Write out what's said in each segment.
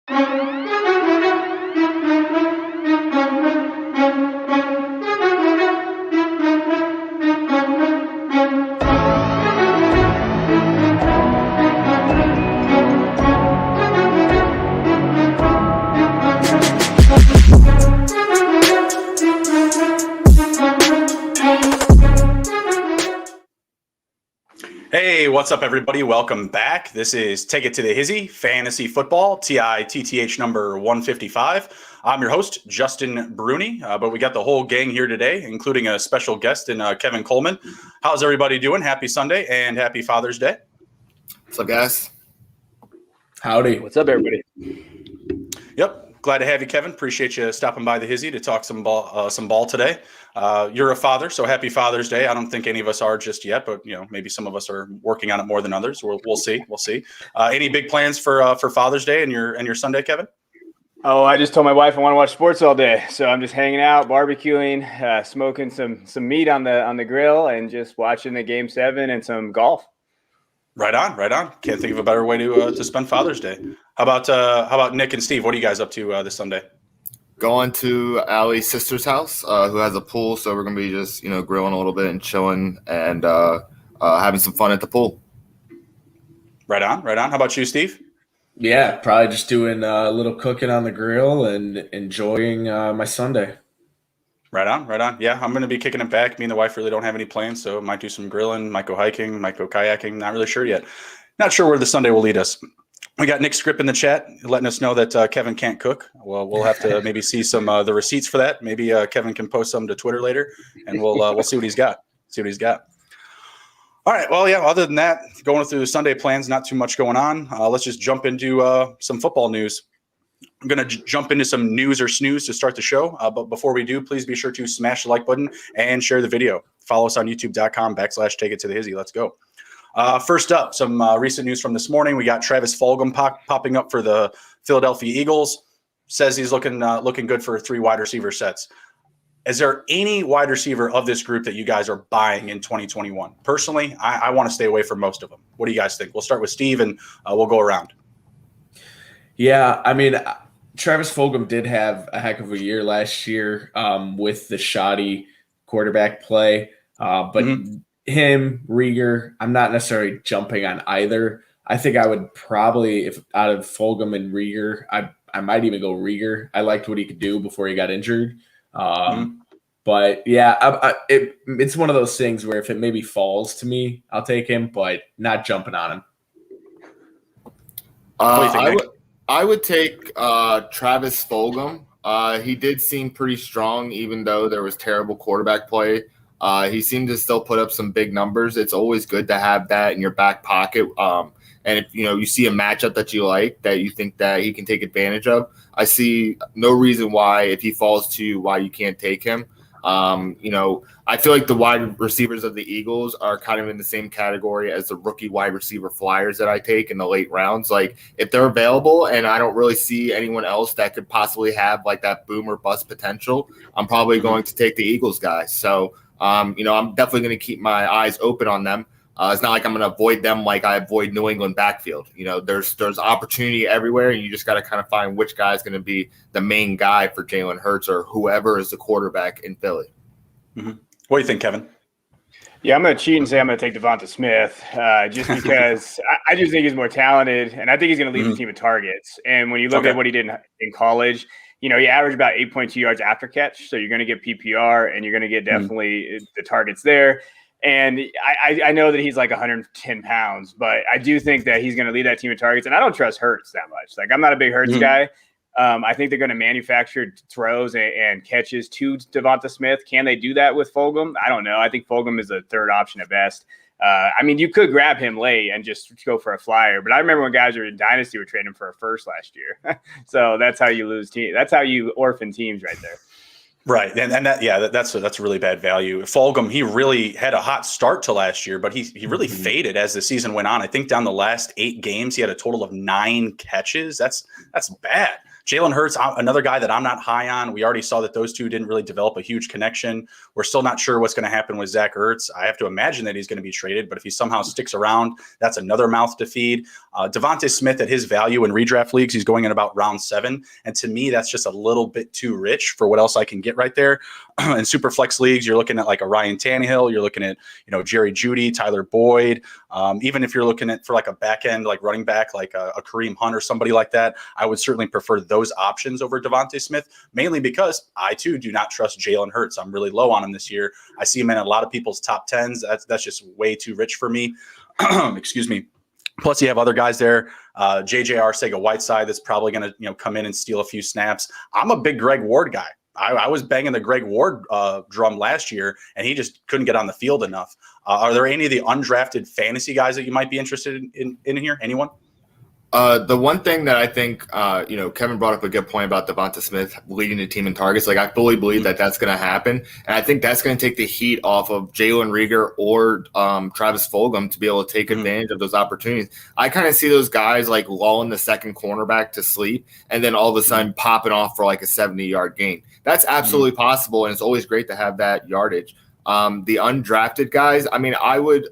Hey, what's up, everybody? Welcome back. This is Take It to the Hizzy, Fantasy Football, TITTH number 155. I'm your host, Justin Bruni, but we got the whole gang here today, including a special guest in Kevin Coleman. How's everybody doing? Happy Sunday and happy Father's Day. What's up, guys? Howdy. What's up, everybody? Yep. Glad to have you, Kevin. Appreciate you stopping by the Hizzy to talk some ball today. You're a father, so happy Father's Day. I don't think any of us are just yet, but maybe some of us are working on it more than others. We'll see. We'll see. Any big plans for Father's Day and your Sunday, Kevin? Oh, I just told my wife I want to watch sports all day, so I'm just hanging out, barbecuing, smoking some meat on the grill, and just watching the Game 7 and some golf. Right on, right on. Can't think of a better way to spend Father's Day. How about Nick and Steve? What are you guys up to this Sunday? Going to Allie's sister's house, who has a pool, so we're gonna be just grilling a little bit and chilling and having some fun at the pool. Right on, right on. How about you, Steve? Yeah, probably just doing a little cooking on the grill and enjoying my Sunday. Right on, right on. Yeah, I'm going to be kicking it back. Me and the wife really don't have any plans, so might do some grilling, might go hiking, might go kayaking. Not really sure yet. Not sure where the Sunday will lead us. We got Nick Scripp in the chat letting us know that Kevin can't cook. Well, we'll have to maybe see some the receipts for that. Maybe Kevin can post some to Twitter later, and we'll see what he's got. All right. Well, yeah. Other than that, going through the Sunday plans, not too much going on. Let's just jump into some football news. I'm going to jump into some news or snooze to start the show. But before we do, please be sure to smash the like button and share the video. Follow us on youtube.com/Take It to the Hizzy. Let's go. First up, some recent news from this morning. We got Travis Fulgham popping up for the Philadelphia Eagles. Says he's looking good for 3 wide receiver sets. Is there any wide receiver of this group that you guys are buying in 2021? Personally, I want to stay away from most of them. What do you guys think? We'll start with Steve, and we'll go around. Yeah, I mean, Travis Fulgham did have a heck of a year last year with the shoddy quarterback play. But him, Rieger, I'm not necessarily jumping on either. I think I would probably, if out of Fulgham and Rieger, I might even go Rieger. I liked what he could do before he got injured. But yeah, it's one of those things where if it maybe falls to me, I'll take him, but not jumping on him. I would take Travis Fulgham. He did seem pretty strong, even though there was terrible quarterback play. He seemed to still put up some big numbers. It's always good to have that in your back pocket. And if you see a matchup that you like, that you think that he can take advantage of, I see no reason why, if he falls to you, why you can't take him. I feel like the wide receivers of the Eagles are kind of in the same category as the rookie wide receiver flyers that I take in the late rounds. Like, if they're available and I don't really see anyone else that could possibly have like that boom or bust potential, I'm probably going to take the Eagles guys. So, I'm definitely going to keep my eyes open on them. It's not like I'm going to avoid them like I avoid New England backfield. There's opportunity everywhere, and you just got to kind of find which guy is going to be the main guy for Jalen Hurts or whoever is the quarterback in Philly. Mm-hmm. What do you think, Kevin? Yeah, I'm going to cheat and say I'm going to take Devonta Smith just because I just think he's more talented, and I think he's going to lead the team in targets. And when you look at what he did in college, he averaged about 8.2 yards after catch, so you're going to get PPR, and you're going to get definitely the targets there. And I know that he's like 110 pounds, but I do think that he's going to lead that team in targets, and I don't trust Hurts that much. Like, I'm not a big Hurts guy. I think they're going to manufacture throws and catches to Devonta Smith. Can they do that with Fulgham? I don't know. I think Fulgham is a third option at best. You could grab him late and just go for a flyer. But I remember when guys were in Dynasty were trading for a first last year. So that's how you lose teams. That's how you orphan teams right there. Right. And that's a really bad value. Fulgham, he really had a hot start to last year, but he really faded as the season went on. I think down the last 8 games, he had a total of 9 catches. That's bad. Jalen Hurts, another guy that I'm not high on. We already saw that those two didn't really develop a huge connection. We're still not sure what's going to happen with Zach Ertz. I have to imagine that he's going to be traded, but if he somehow sticks around, that's another mouth to feed. Devontae Smith, at his value in redraft leagues, he's going in about round 7. And to me, that's just a little bit too rich for what else I can get right there. In super flex leagues, you're looking at like a Ryan Tannehill. You're looking at, Jerry Jeudy, Tyler Boyd. Even if you're looking at for like a back end, like running back, like a Kareem Hunt or somebody like that, I would certainly prefer those options over Devontae Smith, mainly because I too do not trust Jalen Hurts. I'm really low on him this year. I see him in a lot of people's top 10s. That's just way too rich for me. Excuse me. Plus, you have other guys there. JJ Arcega-Whiteside that's probably going to come in and steal a few snaps. I'm a big Greg Ward guy. I was banging the Greg Ward drum last year, and he just couldn't get on the field enough. Are there any of the undrafted fantasy guys that you might be interested in here? Anyone? The one thing that I think, Kevin brought up a good point about Devonta Smith leading the team in targets. Like, I fully believe that that's going to happen. And I think that's going to take the heat off of Jalen Reagor or Travis Fulgham to be able to take advantage of those opportunities. I kind of see those guys like lulling the second cornerback to sleep and then all of a sudden popping off for like a 70-yard gain. That's absolutely possible, and it's always great to have that yardage. The undrafted guys, I mean, I would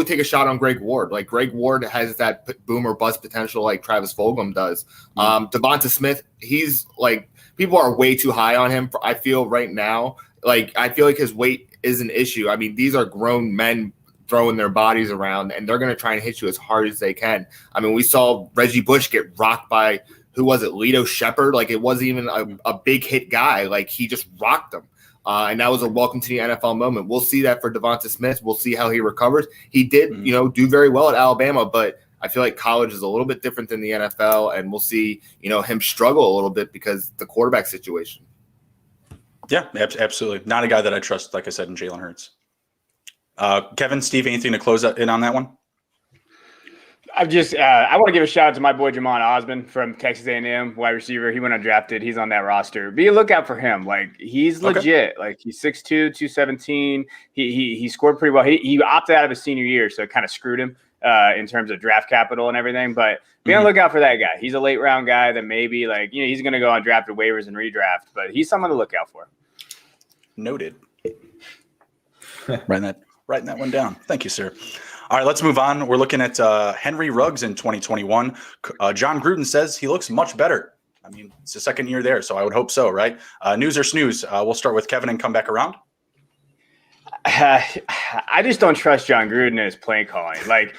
take a shot on Greg Ward. Like, Greg Ward has that boom or bust potential like Travis Fulgham does. Devonta Smith, he's like, people are way too high on him. I feel right now, like, I feel like his weight is an issue. I mean, these are grown men throwing their bodies around, and they're going to try and hit you as hard as they can. I mean, we saw Reggie Bush get rocked by, who was it, Lito Shepherd? Like, it wasn't even a big hit guy. Like, he just rocked him. And that was a welcome to the NFL moment. We'll see that for Devonta Smith. We'll see how he recovers. He did, do very well at Alabama, but I feel like college is a little bit different than the NFL, and we'll see, him struggle a little bit because the quarterback situation. Yeah, absolutely. Not a guy that I trust, like I said, in Jalen Hurts. Kevin, Steve, anything to close in on that one? I want to give a shout out to my boy Jamon Osmond from Texas A&M, wide receiver. He went undrafted. He's on that roster. Be a lookout for him. Like, he's legit. Like, he's 6'2", 217. He scored pretty well. He opted out of his senior year, so it kind of screwed him in terms of draft capital and everything. But be on the lookout for that guy. He's a late round guy that maybe he's going to go on drafted waivers and redraft, but he's someone to look out for. Noted. Writing that one down. Thank you, sir. All right, let's move on. We're looking at Henry Ruggs in 2021. John Gruden says he looks much better. I mean, it's the second year there, so I would hope so, right? News or snooze? We'll start with Kevin and come back around. I just don't trust John Gruden in his play calling. Like,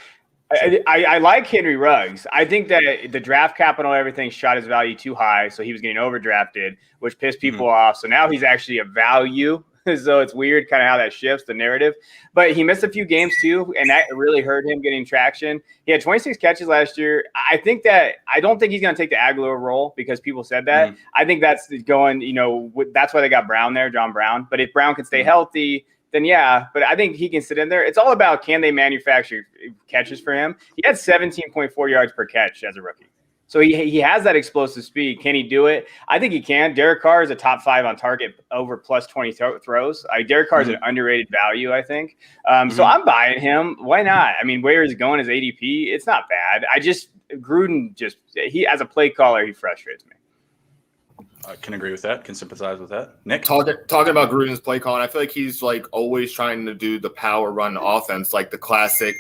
I like Henry Ruggs. I think that the draft capital and everything shot his value too high, so he was getting overdrafted, which pissed people off. So now he's actually a value. So it's weird kind of how that shifts the narrative. But he missed a few games too, and that really hurt him getting traction. He had 26 catches last year. I don't think he's going to take the Aguilar role because people said that. I think that's going, that's why they got Brown there, John Brown. But if Brown can stay healthy, then yeah. But I think he can sit in there. It's all about, can they manufacture catches for him? He had 17.4 yards per catch as a rookie. So he has that explosive speed. Can he do it? I think he can. Derek Carr is a top 5 on target over plus 20 throws. Derek Carr is an underrated value, I think. So I'm buying him. Why not? I mean, where he's going as ADP, it's not bad. Gruden he as a play caller, he frustrates me. I can agree with that. Can sympathize with that. Nick? Talking about Gruden's play calling, I feel like he's like always trying to do the power run offense, like the classic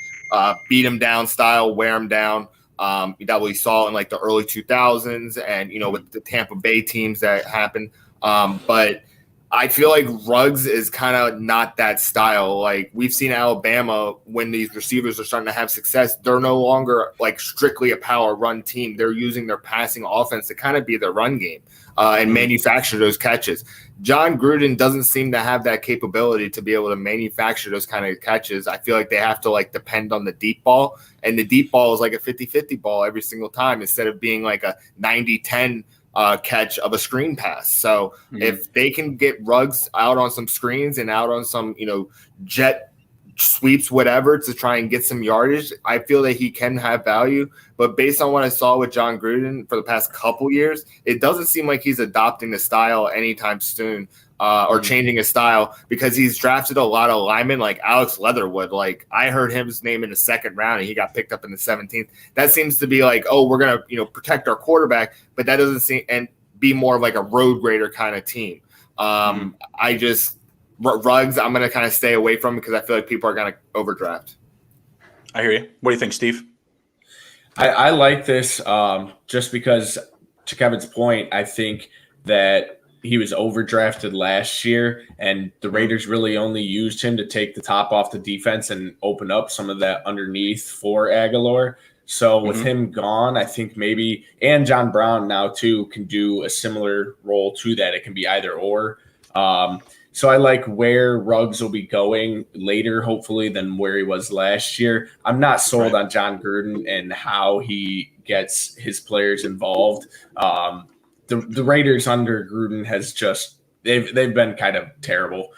beat him down style, wear him down. That we saw in like the early 2000s and, with the Tampa Bay teams that happened. But I feel like Ruggs is kind of not that style. Like, we've seen Alabama, when these receivers are starting to have success, they're no longer like strictly a power run team. They're using their passing offense to kind of be their run game and manufacture those catches. John Gruden doesn't seem to have that capability to be able to manufacture those kind of catches. I feel like they have to like depend on the deep ball, and the deep ball is like a 50-50 ball every single time instead of being like a 90-10 catch of a screen pass. So if they can get Ruggs out on some screens and out on some, jet sweeps, whatever, to try and get some yardage, I feel that he can have value. But based on what I saw with John Gruden for the past couple years, it doesn't seem like he's adopting the style anytime soon. Or changing his style, because he's drafted a lot of linemen like Alex Leatherwood. Like, I heard his name in the second round and he got picked up in the 17th. That seems to be like, oh, we're going to, protect our quarterback, but that doesn't seem and be more of like a road grader kind of team. Ruggs, I'm going to kind of stay away from because I feel like people are going to overdraft. I hear you. What do you think, Steve? I like this just because, to Kevin's point, I think that he was overdrafted last year, and the Raiders really only used him to take the top off the defense and open up some of that underneath for Aguilar. So with him gone, I think maybe – and John Brown now too can do a similar role to that. It can be either or. So I like where Ruggs will be going later, hopefully, than where he was last year. I'm not sold on John Gruden and how he gets his players involved. The Raiders under Gruden has just they've been kind of terrible,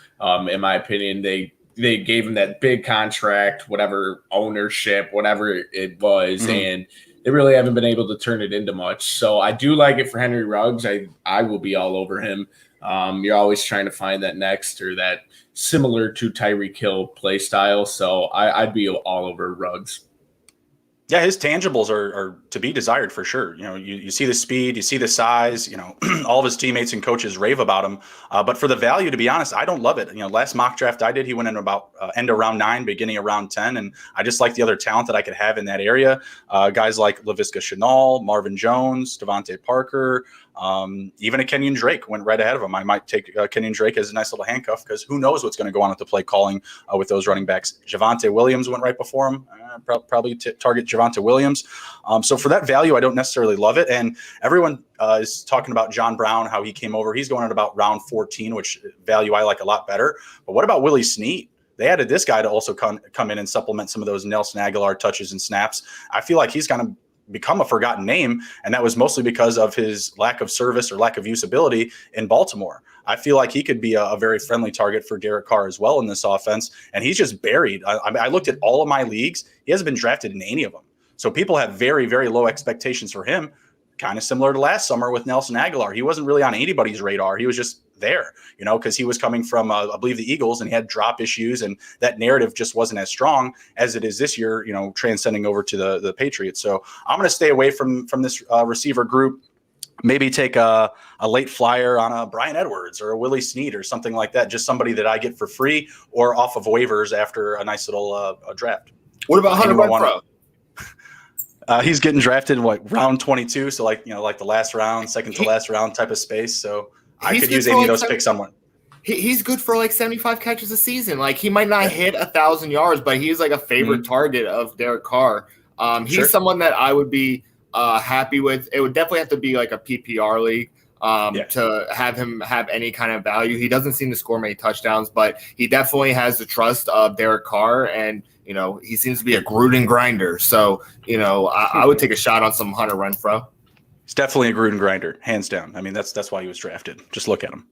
in my opinion. They gave him that big contract, whatever ownership, whatever it was, and they really haven't been able to turn it into much. So I do like it for Henry Ruggs. I will be all over him. You're always trying to find that next or that similar to Tyreek Hill play style. So I'd be all over Ruggs. Yeah, his tangibles are to be desired for sure. You see the speed, you see the size, all of his teammates and coaches rave about him. But for the value, to be honest, I don't love it. Last mock draft I did, he went in about end of round 9, beginning of round 10. And I just like the other talent that I could have in that area. Guys like Laviska Shenault, Marvin Jones, Devontae Parker, even a Kenyon Drake went right ahead of him. I might take Kenyon Drake as a nice little handcuff because who knows what's going to go on at the play calling with those running backs. Javonte Williams went right before him. Probably target Javonte Williams. So for that value, I don't necessarily love it. And everyone is talking about John Brown, how he came over. He's going at about round 14, which value I like a lot better. But what about Willie Snead? They added this guy to also come in and supplement some of those Nelson Aguilar touches and snaps. I feel like he's going to become a forgotten name, and that was mostly because of his lack of service or lack of usability in Baltimore. I feel like he could be a very friendly target for Derek Carr as well in this offense, and he's just buried. I looked at all of my leagues. He hasn't been drafted in any of them. So people have very, very low expectations for him, kind of similar to last summer with Nelson Aguilar. He wasn't really on anybody's radar. He was just there, because he was coming from, I believe, the Eagles, and he had drop issues, and that narrative just wasn't as strong as it is this year, transcending over to the Patriots. So I'm going to stay away from this receiver group. Maybe take a late flyer on a Bryan Edwards or a Willie Snead or something like that, just somebody that I get for free or off of waivers after a nice little draft. What about Hunter Renfrow? He's getting drafted in round 22, so like the last round, second to last round type of space. So I could use any of those picks on one. He's good for like 75 catches a season. Like, he might not hit 1,000 yards, but he's like a favorite target of Derek Carr. He's someone that I would be happy with. It would definitely have to be like a PPR league to have him have any kind of value. He doesn't seem to score many touchdowns, but he definitely has the trust of Derek Carr, and he seems to be a Gruden grinder. So I would take a shot on some Hunter Renfrow. He's definitely a Gruden grinder, hands down. I mean, that's why he was drafted. Just look at him.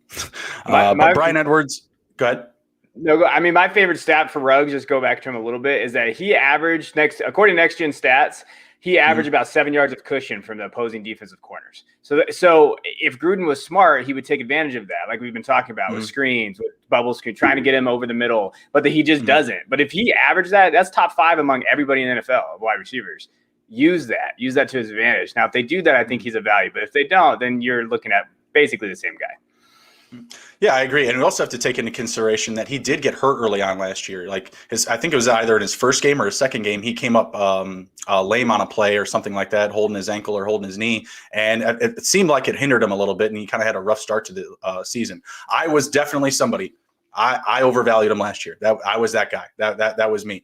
But Bryan Edwards, go ahead. No, I mean, my favorite stat for Ruggs, just go back to him a little bit, is that he averaged according to Next Gen Stats, he averaged about 7 yards of cushion from the opposing defensive corners. So if Gruden was smart, he would take advantage of that, like we've been talking about with screens, with bubble screen, trying to get him over the middle. But he just doesn't. But if he averaged that, that's top 5 among everybody in the NFL of wide receivers. Use that to his advantage. Now, if they do that, I think he's a value. But if they don't, then you're looking at basically the same guy. Yeah, I agree. And we also have to take into consideration that he did get hurt early on last year. Like I think it was either in his first game or his second game, he came up lame on a play or something like that, holding his ankle or holding his knee. And it seemed like it hindered him a little bit, and he kind of had a rough start to the season. I was definitely somebody. I overvalued him last year. I was that guy. That was me.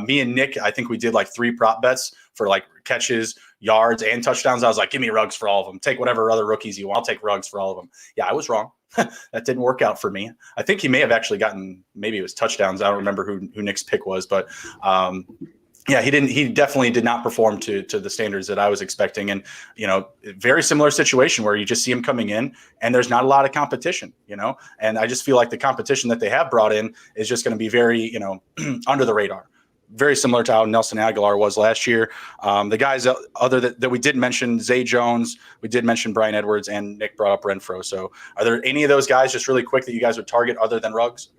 Me and Nick, I think we did like 3 prop bets for like catches, yards, and touchdowns. I was like, give me Ruggs for all of them. Take whatever other rookies you want. I'll take Ruggs for all of them. Yeah, I was wrong. That didn't work out for me. I think he may have actually gotten, maybe it was touchdowns. I don't remember who Nick's pick was, but Yeah, he definitely did not perform to the standards that I was expecting. And, very similar situation where you just see him coming in and there's not a lot of competition, and I just feel like the competition that they have brought in is just going to be very, under the radar. Very similar to how Nelson Aguilar was last year. The guys other that we did mention, Zay Jones, we did mention Brian Edwards, and Nick brought up Renfro. So are there any of those guys just really quick that you guys would target other than Ruggs?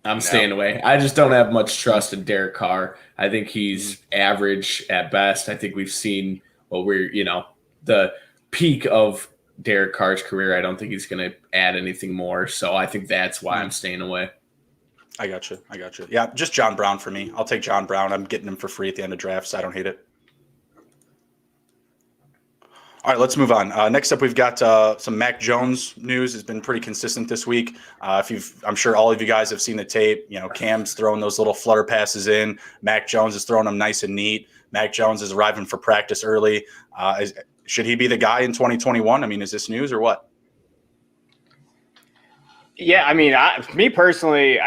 I'm staying away. I just don't have much trust in Derek Carr. I think he's average at best. I think we've seen the peak of Derek Carr's career. I don't think he's going to add anything more. So I think that's why I'm staying away. I got you. Yeah, just John Brown for me. I'll take John Brown. I'm getting him for free at the end of drafts. I don't hate it. All right, let's move on. Next up, we've got some Mac Jones news. Has been pretty consistent this week. I'm sure all of you guys have seen the tape. Cam's throwing those little flutter passes in. Mac Jones is throwing them nice and neat. Mac Jones is arriving for practice early. Should he be the guy in 2021? I mean, is this news or what? Yeah, I mean, me personally,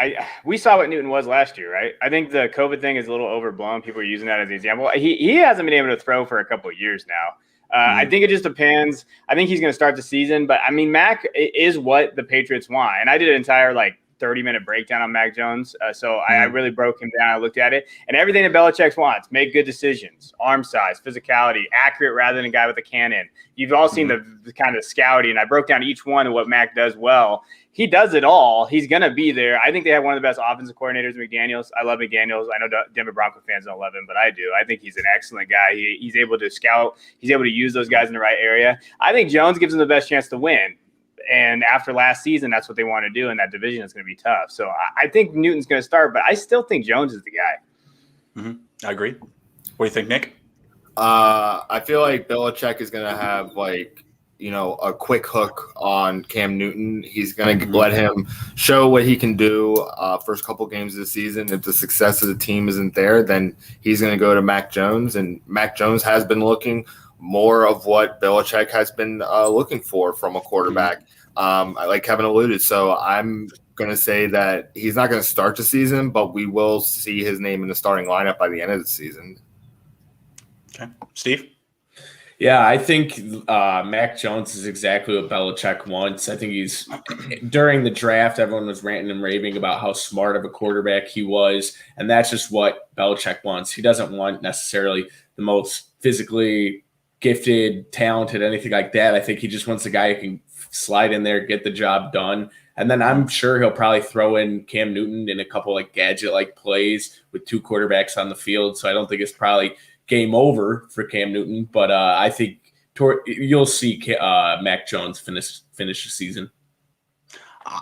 we saw what Newton was last year, right? I think the COVID thing is a little overblown. People are using that as an example. He hasn't been able to throw for a couple of years now. I think it just depends. I think he's going to start the season, but I mean, Mac is what the Patriots want. And I did an entire 30-minute breakdown on Mac Jones. So I really broke him down. I looked at it, and everything that Belichick wants: make good decisions, arm size, physicality, accurate rather than a guy with a cannon. You've all seen the kind of scouting, and I broke down each one of what Mac does well. He does it all. He's going to be there. I think they have one of the best offensive coordinators, McDaniels. I love McDaniels. I know Denver Bronco fans don't love him, but I do. I think he's an excellent guy. He's able to scout. He's able to use those guys in the right area. I think Jones gives him the best chance to win. And after last season, that's what they want to do, and that division is going to be tough. So I think Newton's going to start, but I still think Jones is the guy. I agree. What do you think, Nick? I feel like Belichick is going to have a quick hook on Cam Newton. He's going to let him show what he can do first couple games of the season. If the success of the team isn't there, then he's going to go to Mac Jones, and Mac Jones has been looking more of what Belichick has been looking for from a quarterback. Like Kevin alluded. So I'm going to say that he's not going to start the season, but we will see his name in the starting lineup by the end of the season. Okay. Steve? Yeah, I think Mac Jones is exactly what Belichick wants. I think during the draft, everyone was ranting and raving about how smart of a quarterback he was, and that's just what Belichick wants. He doesn't want necessarily the most physically gifted, talented, anything like that. I think he just wants a guy who can slide in there, get the job done. And then I'm sure he'll probably throw in Cam Newton in a couple gadget-like plays with two quarterbacks on the field. So I don't think it's probably game over for Cam Newton, but I think you'll see Mac Jones finish the season.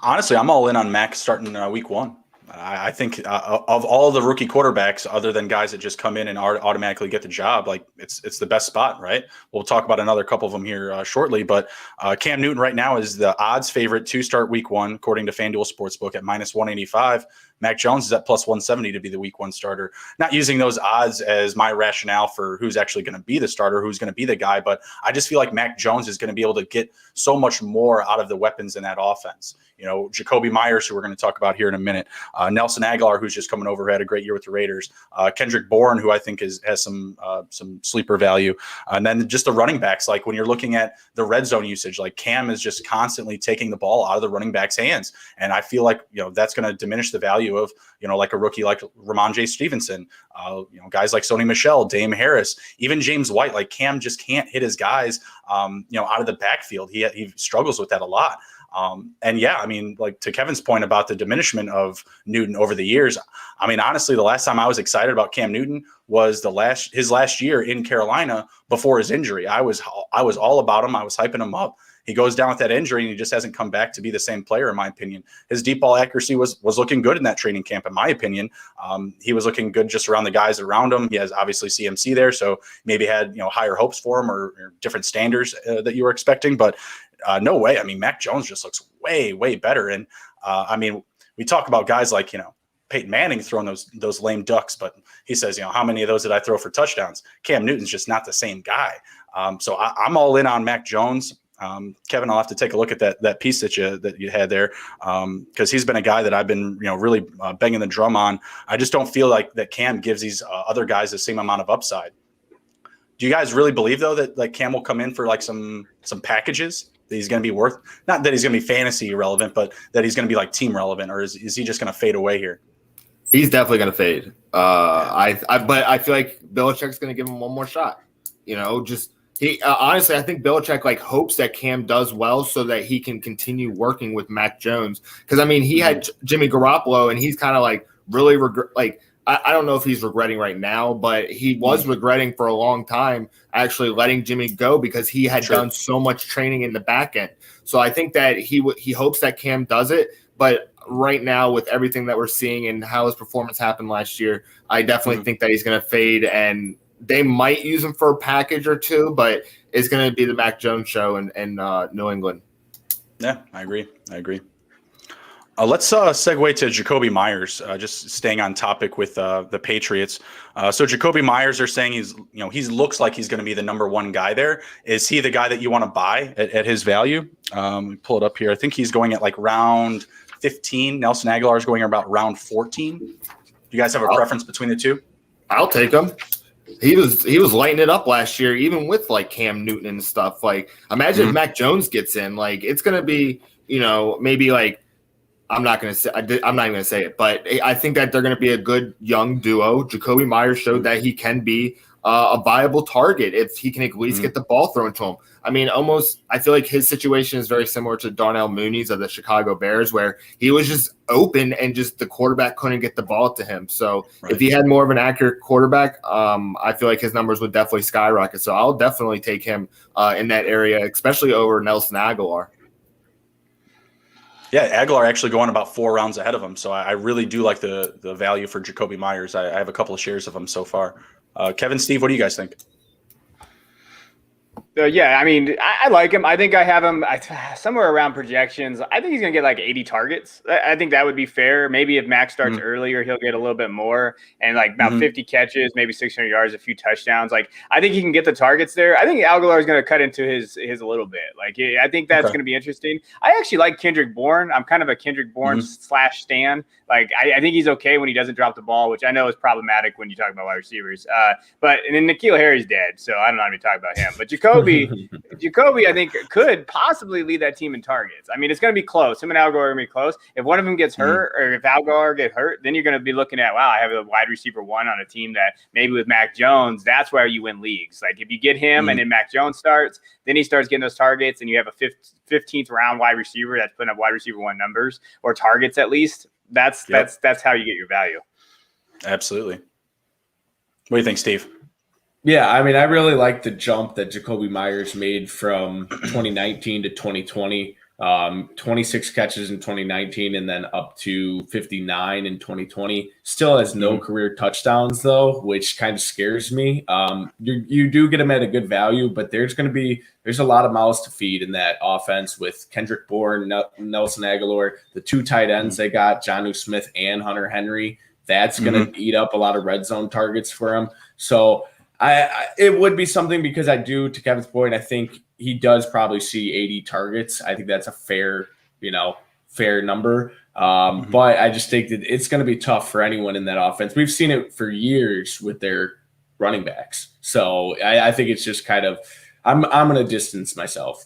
Honestly, I'm all in on Mac starting week one. I think of all the rookie quarterbacks, other than guys that just come in and automatically get the job, it's the best spot, right? We'll talk about another couple of them here shortly, but Cam Newton right now is the odds favorite to start week one, according to FanDuel Sportsbook at -185. Mac Jones is at +170 to be the week one starter. Not using those odds as my rationale for who's actually going to be the starter, who's going to be the guy, but I just feel like Mac Jones is going to be able to get so much more out of the weapons in that offense. Jacoby Myers, who we're going to talk about here in a minute, Nelson Aguilar, who's just coming over, who had a great year with the Raiders, Kendrick Bourne, who I think has some sleeper value, and then just the running backs. Like when you're looking at the red zone usage, like Cam is just constantly taking the ball out of the running back's hands, and I feel like that's going to diminish the value of like a rookie like Ramondre Stevenson, guys like Sony Michel, Dame Harris, even James White. Like Cam just can't hit his guys out of the backfield. He struggles with that a lot. And yeah, I mean, like to Kevin's point about the diminishment of Newton over the years, I mean, honestly, the last time I was excited about Cam Newton was his last year in Carolina before his injury. I was all about him. I was hyping him up. He goes down with that injury and he just hasn't come back to be the same player, in my opinion. His deep ball accuracy was looking good in that training camp, in my opinion. He was looking good just around the guys around him. He has obviously CMC there, so maybe had higher hopes for him or different standards that you were expecting. But no way. I mean, Mac Jones just looks way, way better. And I mean, we talk about guys like Peyton Manning throwing those lame ducks, but he says, how many of those did I throw for touchdowns? Cam Newton's just not the same guy. So I'm all in on Mac Jones. Kevin, I'll have to take a look at that piece that you had there, because he's been a guy that I've been really banging the drum on. I just don't feel like that Cam gives these other guys the same amount of upside. Do you guys really believe though that like Cam will come in for like some packages that he's going to be worth? Not that he's going to be fantasy relevant, but that he's going to be like team relevant, or is he just going to fade away here? He's definitely going to fade. But I feel like Belichick's going to give him one more shot. Honestly, I think Belichick like hopes that Cam does well so that he can continue working with Mac Jones. Because I mean, he had Jimmy Garoppolo, and he's kind of like really I don't know if he's regretting right now, but he was regretting for a long time actually letting Jimmy go because he had done so much training in the back end. So I think that he hopes that Cam does it, but right now with everything that we're seeing and how his performance happened last year, I definitely think that he's going to fade, and they might use him for a package or two, but it's going to be the Mac Jones show in New England. Yeah, I agree. Let's segue to Jacoby Myers, just staying on topic with the Patriots. So Jacoby Myers are saying he looks like he's going to be the number one guy there. Is he the guy that you want to buy at his value? Pull it up here. I think he's going at like round 15. Nelson Aguilar is going about round 14. Do you guys have a preference between the two? I'll take him. He was lighting it up last year, even with like Cam Newton and stuff. Like, imagine if Mac Jones gets in. Like, it's going to be, maybe like, I'm not even going to say it, but I think that they're going to be a good young duo. Jacoby Myers showed that he can be a viable target if he can at least get the ball thrown to him. I mean, I feel like his situation is very similar to Darnell Mooney's of the Chicago Bears, where he was just open and just the quarterback couldn't get the ball to him. So if he had more of an accurate quarterback, I feel like his numbers would definitely skyrocket. So I'll definitely take him in that area, especially over Nelson Aguilar. Yeah, Aguilar actually going about 4 rounds ahead of him. So I really do like the value for Jacoby Myers. I have a couple of shares of him so far. Kevin, Steve, what do you guys think? Yeah, I mean, I like him. I think I have him somewhere around projections. I think he's going to get like 80 targets. I think that would be fair. Maybe if Max starts earlier, he'll get a little bit more and like about 50 catches, maybe 600 yards, a few touchdowns. Like, I think he can get the targets there. I think Aguilar is going to cut into his a little bit. Like, I think that's going to be interesting. I actually like Kendrick Bourne. I'm kind of a Kendrick Bourne / stan. Like, I think he's okay when he doesn't drop the ball, which I know is problematic when you talk about wide receivers. And then N'Keal Harry's dead, so I don't know how to talk about him. But Jacoby, I think, could possibly lead that team in targets. I mean, it's going to be close. Him and Aguilar are going to be close. If one of them gets hurt, or if Aguilar get hurt, then you're going to be looking at, wow, I have a wide receiver 1 on a team that maybe with Mac Jones, that's where you win leagues. Like, if you get him and then Mac Jones starts, then he starts getting those targets, and you have a 15th round wide receiver that's putting up wide receiver 1 numbers or targets at least. That's how you get your value. Absolutely. What do you think, Steve? Yeah, I mean, I really like the jump that Jacoby Myers made from 2019 to 2020. 26 catches in 2019 and then up to 59 in 2020. Still has no career touchdowns, though, which kind of scares me. You do get him at a good value, but there's a lot of mouths to feed in that offense with Kendrick Bourne, Nelson Aguilar, the 2 tight ends they got, Jonnu Smith and Hunter Henry. That's going to eat up a lot of red zone targets for him. So it would be something, because I do, to Kevin's point, I think he does probably see 80 targets. I think that's a fair number. But I just think that it's going to be tough for anyone in that offense. We've seen it for years with their running backs. So I think it's just kind of, I'm going to distance myself.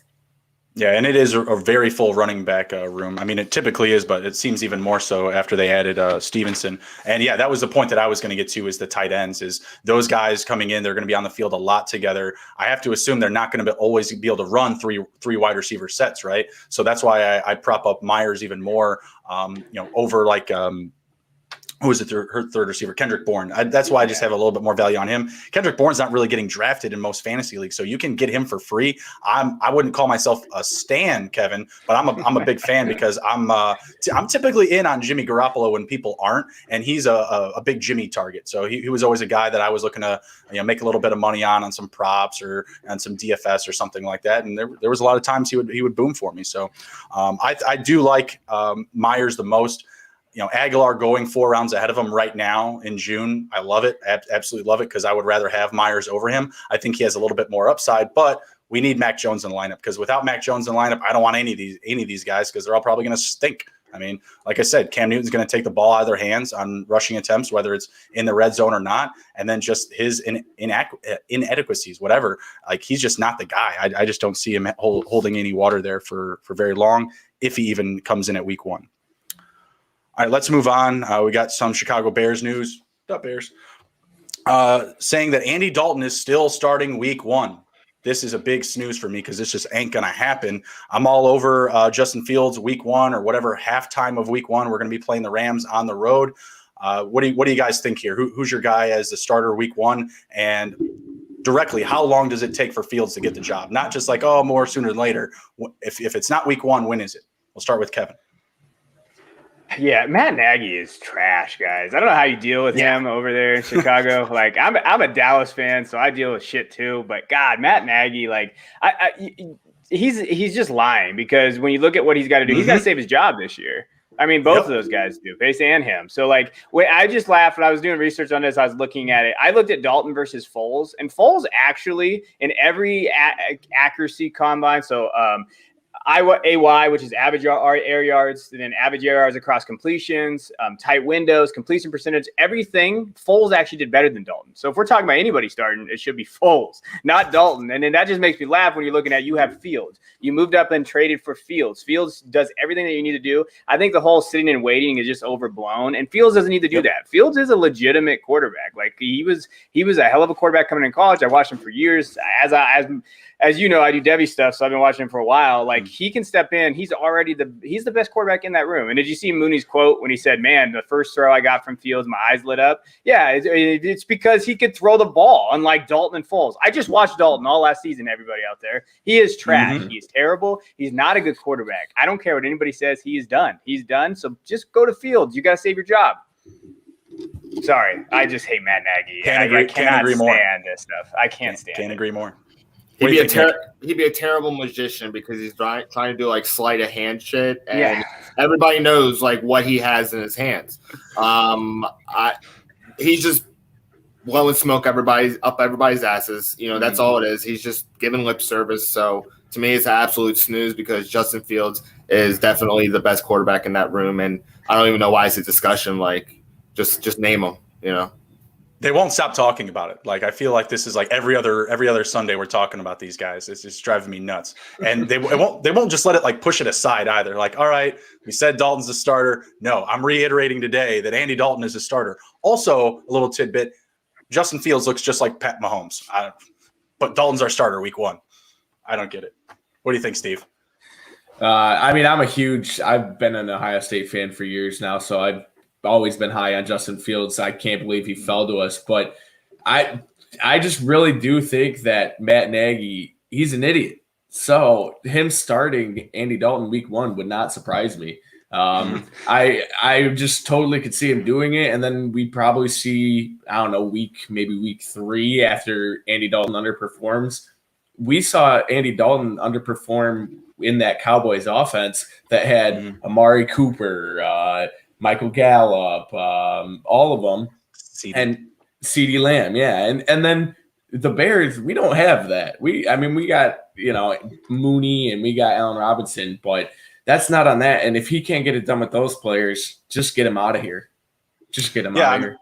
Yeah, and it is a very full running back room. I mean, it typically is, but it seems even more so after they added Stevenson. And yeah, that was the point that I was going to get to, is the tight ends. Is those guys coming in, they're going to be on the field a lot together. I have to assume they're not going to always be able to run three wide receiver sets, right? So that's why I prop up Myers even more, over like who is it? Her third receiver, Kendrick Bourne. That's why I just have a little bit more value on him. Kendrick Bourne's not really getting drafted in most fantasy leagues, so you can get him for free. I wouldn't call myself a stan, Kevin, but I'm a big fan, because I'm typically in on Jimmy Garoppolo when people aren't, and he's a big Jimmy target. So he was always a guy that I was looking to make a little bit of money on some props or on some DFS or something like that. And there was a lot of times he would boom for me. So I do like Myers the most. Aguilar going 4 rounds ahead of him right now in June. I love it. Absolutely love it, because I would rather have Myers over him. I think he has a little bit more upside, but we need Mac Jones in the lineup, because without Mac Jones in the lineup, I don't want any of these guys, because they're all probably going to stink. I mean, like I said, Cam Newton's going to take the ball out of their hands on rushing attempts, whether it's in the red zone or not, and then just his inadequacies, whatever. Like, he's just not the guy. I just don't see him holding any water there for very long, if he even comes in at week 1. All right, let's move on. We got some Chicago Bears news. What's up, Bears? Saying that Andy Dalton is still starting week 1. This is a big snooze for me, because this just ain't going to happen. I'm all over Justin Fields week 1, or whatever halftime of week 1. We're going to be playing the Rams on the road. What do you guys think here? Who's your guy as the starter week 1? And directly, how long does it take for Fields to get the job? Not just like, oh, more sooner than later. If it's not week 1, when is it? We'll start with Kevin. Yeah, Matt Nagy is trash, guys. I don't know how you deal with him over there in Chicago. Like, I'm a Dallas fan, so I deal with shit too. But God, Matt Nagy, like, he's just lying, because when you look at what he's got to do, he's got to save his job this year. I mean, both of those guys do, Pace and him. So, like, I just laughed when I was doing research on this. I was looking at it. I looked at Dalton versus Foles, and Foles actually, in every accuracy combine, so AY, which is average air yards, and then average air yards across completions, tight windows, completion percentage, everything, Foles actually did better than Dalton. So if we're talking about anybody starting, it should be Foles, not Dalton. And then that just makes me laugh when you're looking at, you have Fields. You moved up and traded for Fields. Fields does everything that you need to do. I think the whole sitting and waiting is just overblown, and Fields doesn't need to do that. Fields is a legitimate quarterback. Like, he was a hell of a quarterback coming in college. I watched him for years. As you know, I do Debbie stuff, so I've been watching him for a while. Like, he can step in. He's the best quarterback in that room. And did you see Mooney's quote when he said, "Man, the first throw I got from Fields, my eyes lit up"? Yeah, it's because he could throw the ball, unlike Dalton and Foles. I just watched Dalton all last season, everybody out there. He is trash. He's terrible. He's not a good quarterback. I don't care what anybody says. He is done. He's done. So just go to Fields. You got to save your job. Sorry. I just hate Matt Nagy. I cannot stand this stuff. I can't stand it. Can't agree more. He'd be a terrible magician, because he's trying to do like sleight of hand shit, and everybody knows like what he has in his hands. He's just blowing smoke up everybody's asses. You know, that's all it is. He's just giving lip service. So to me, it's an absolute snooze, because Justin Fields is definitely the best quarterback in that room, and I don't even know why it's a discussion. Like, just name him. You know. They won't stop talking about it. Like, I feel like this is like every other Sunday we're talking about these guys. It's just driving me nuts. And they won't just let it like push it aside either. Like, all right, we said Dalton's the starter. No, I'm reiterating today that Andy Dalton is the starter. Also, a little tidbit: Justin Fields looks just like Pat Mahomes, but Dalton's our starter week 1. I don't get it. What do you think, Steve? I mean, I've been an Ohio State fan for years now, so I've always been high on Justin Fields. I can't believe he fell to us, but I just really do think that Matt Nagy, he's an idiot. So him starting Andy Dalton week 1 would not surprise me. I just totally could see him doing it, and then we probably see, I don't know, maybe week 3 after Andy Dalton underperforms. We saw Andy Dalton underperform in that Cowboys offense that had Amari Cooper, Michael Gallup, all of them, and CeeDee Lamb, and then the Bears, we don't have that. We got Mooney and we got Allen Robinson, but that's not on that. And if he can't get it done with those players, just get him out of here. Just get him out of here.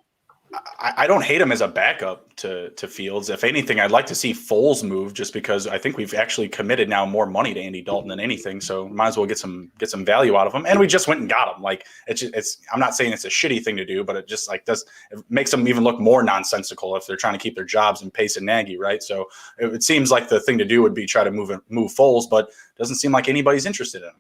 I don't hate him as a backup to Fields. If anything, I'd like to see Foles move, just because I think we've actually committed now more money to Andy Dalton than anything. So might as well get some value out of him. And we just went and got him. Like, it's I'm not saying it's a shitty thing to do, but it just it makes them even look more nonsensical if they're trying to keep their jobs in Pace and Nagy, right? So it seems like the thing to do would be try to move Foles, but it doesn't seem like anybody's interested in him.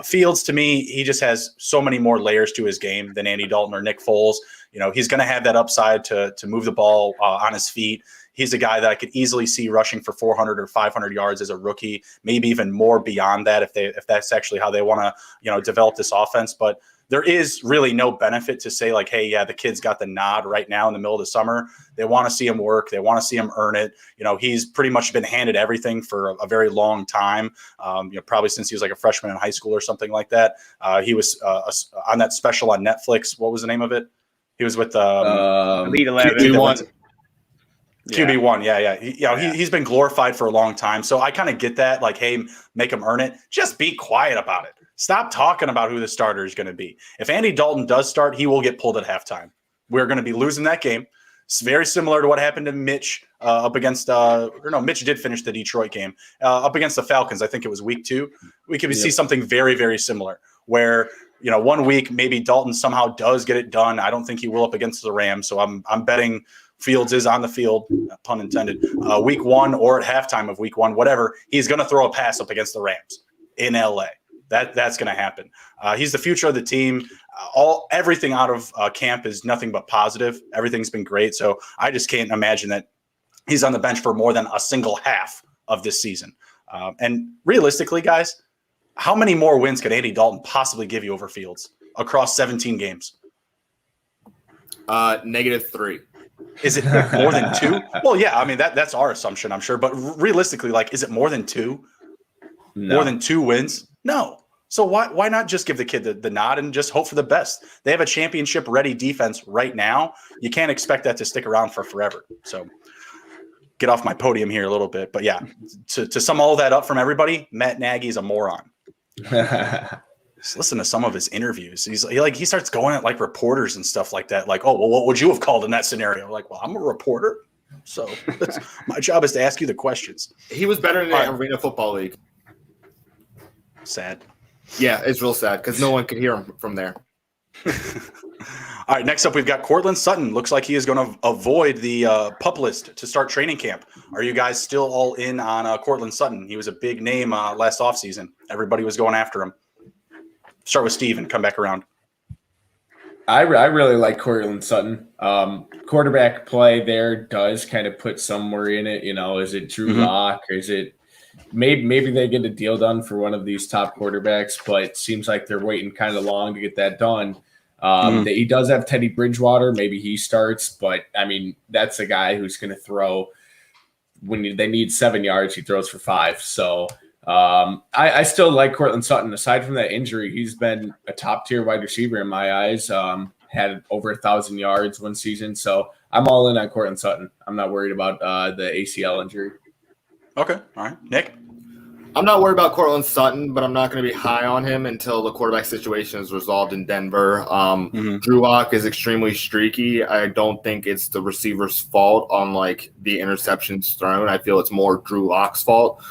Fields, to me, he just has so many more layers to his game than Andy Dalton or Nick Foles. You know, he's going to have that upside to move the ball on his feet. He's a guy that I could easily see rushing for 400 or 500 yards as a rookie, maybe even more beyond that if that's actually how they want to, develop this offense. But there is really no benefit to say like, hey, yeah, the kid's got the nod right now in the middle of the summer. They want to see him work. They want to see him earn it. He's pretty much been handed everything for a very long time. Probably since he was like a freshman in high school or something like that. He was on that special on Netflix. What was the name of it? He was with Elite 11. QB1, yeah. He's been glorified for a long time. So I kind of get that. Like, hey, make him earn it. Just be quiet about it. Stop talking about who the starter is going to be. If Andy Dalton does start, he will get pulled at halftime. We're going to be losing that game. It's very similar to what happened to Mitch up against Mitch did finish the Detroit game up against the Falcons. I think it was week 2. We could see something very, very similar where, 1 week maybe Dalton somehow does get it done. I don't think he will up against the Rams. So I'm betting Fields is on the field, pun intended, week 1 or at halftime of week 1, whatever. He's going to throw a pass up against the Rams in LA. That's going to happen. He's the future of the team. Everything out of camp is nothing but positive. Everything's been great. So I just can't imagine that he's on the bench for more than a single half of this season. And realistically, guys, how many more wins could Andy Dalton possibly give you over Fields across 17 games? -3. Is it more than 2? Well, yeah, I mean, that's our assumption, I'm sure. But realistically, is it more than 2? No. More than 2 wins? No. So why not just give the kid the nod and just hope for the best? They have a championship-ready defense right now. You can't expect that to stick around for forever. So get off my podium here a little bit. But, yeah, to sum all that up from everybody, Matt Nagy's a moron. Just listen to some of his interviews. He starts going at reporters and stuff like that. Like, oh, well, what would you have called in that scenario? Like, well, I'm a reporter, so my job is to ask you the questions. He was better in the Arena Football League. Sad. Yeah, it's real sad because no one could hear him from there. All right, next up we've got Courtland Sutton. Looks like he is going to avoid the PUP list to start training camp. Are you guys still all in on Courtland Sutton? He was a big name last offseason. Everybody was going after him. Start with Steve and come back around. I really like Courtland Sutton. Quarterback play there does kind of put some worry in it. Is it Drew Lock or is it maybe they get a deal done for one of these top quarterbacks, but it seems like they're waiting kind of long to get that done. He does have Teddy Bridgewater. Maybe he starts, but I mean, that's a guy who's going to throw when they need 7 yards, he throws for 5. So I still like Courtland Sutton. Aside from that injury, he's been a top-tier wide receiver in my eyes. Had over 1,000 yards one season. So I'm all in on Courtland Sutton. I'm not worried about the ACL injury. Okay. All right. Nick? I'm not worried about Courtland Sutton, but I'm not going to be high on him until the quarterback situation is resolved in Denver. Drew Lock is extremely streaky. I don't think it's the receiver's fault on the interceptions thrown. I feel it's more Drew Lock's fault.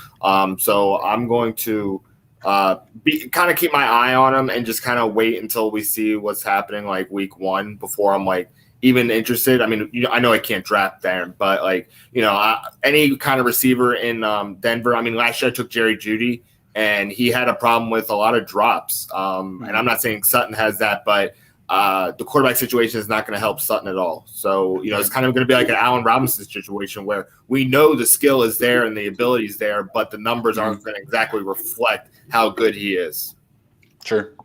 So I'm going to kind of keep my eye on him and just kind of wait until we see what's happening week 1 before I'm even interested. I mean, I know I can't draft there, but any kind of receiver in Denver. I mean, last year I took Jerry Jeudy, and he had a problem with a lot of drops. And I'm not saying Sutton has that, but the quarterback situation is not going to help Sutton at all. So it's kind of going to be like an Allen Robinson situation where we know the skill is there and the ability is there, but the numbers aren't going to exactly reflect how good he is. Sure.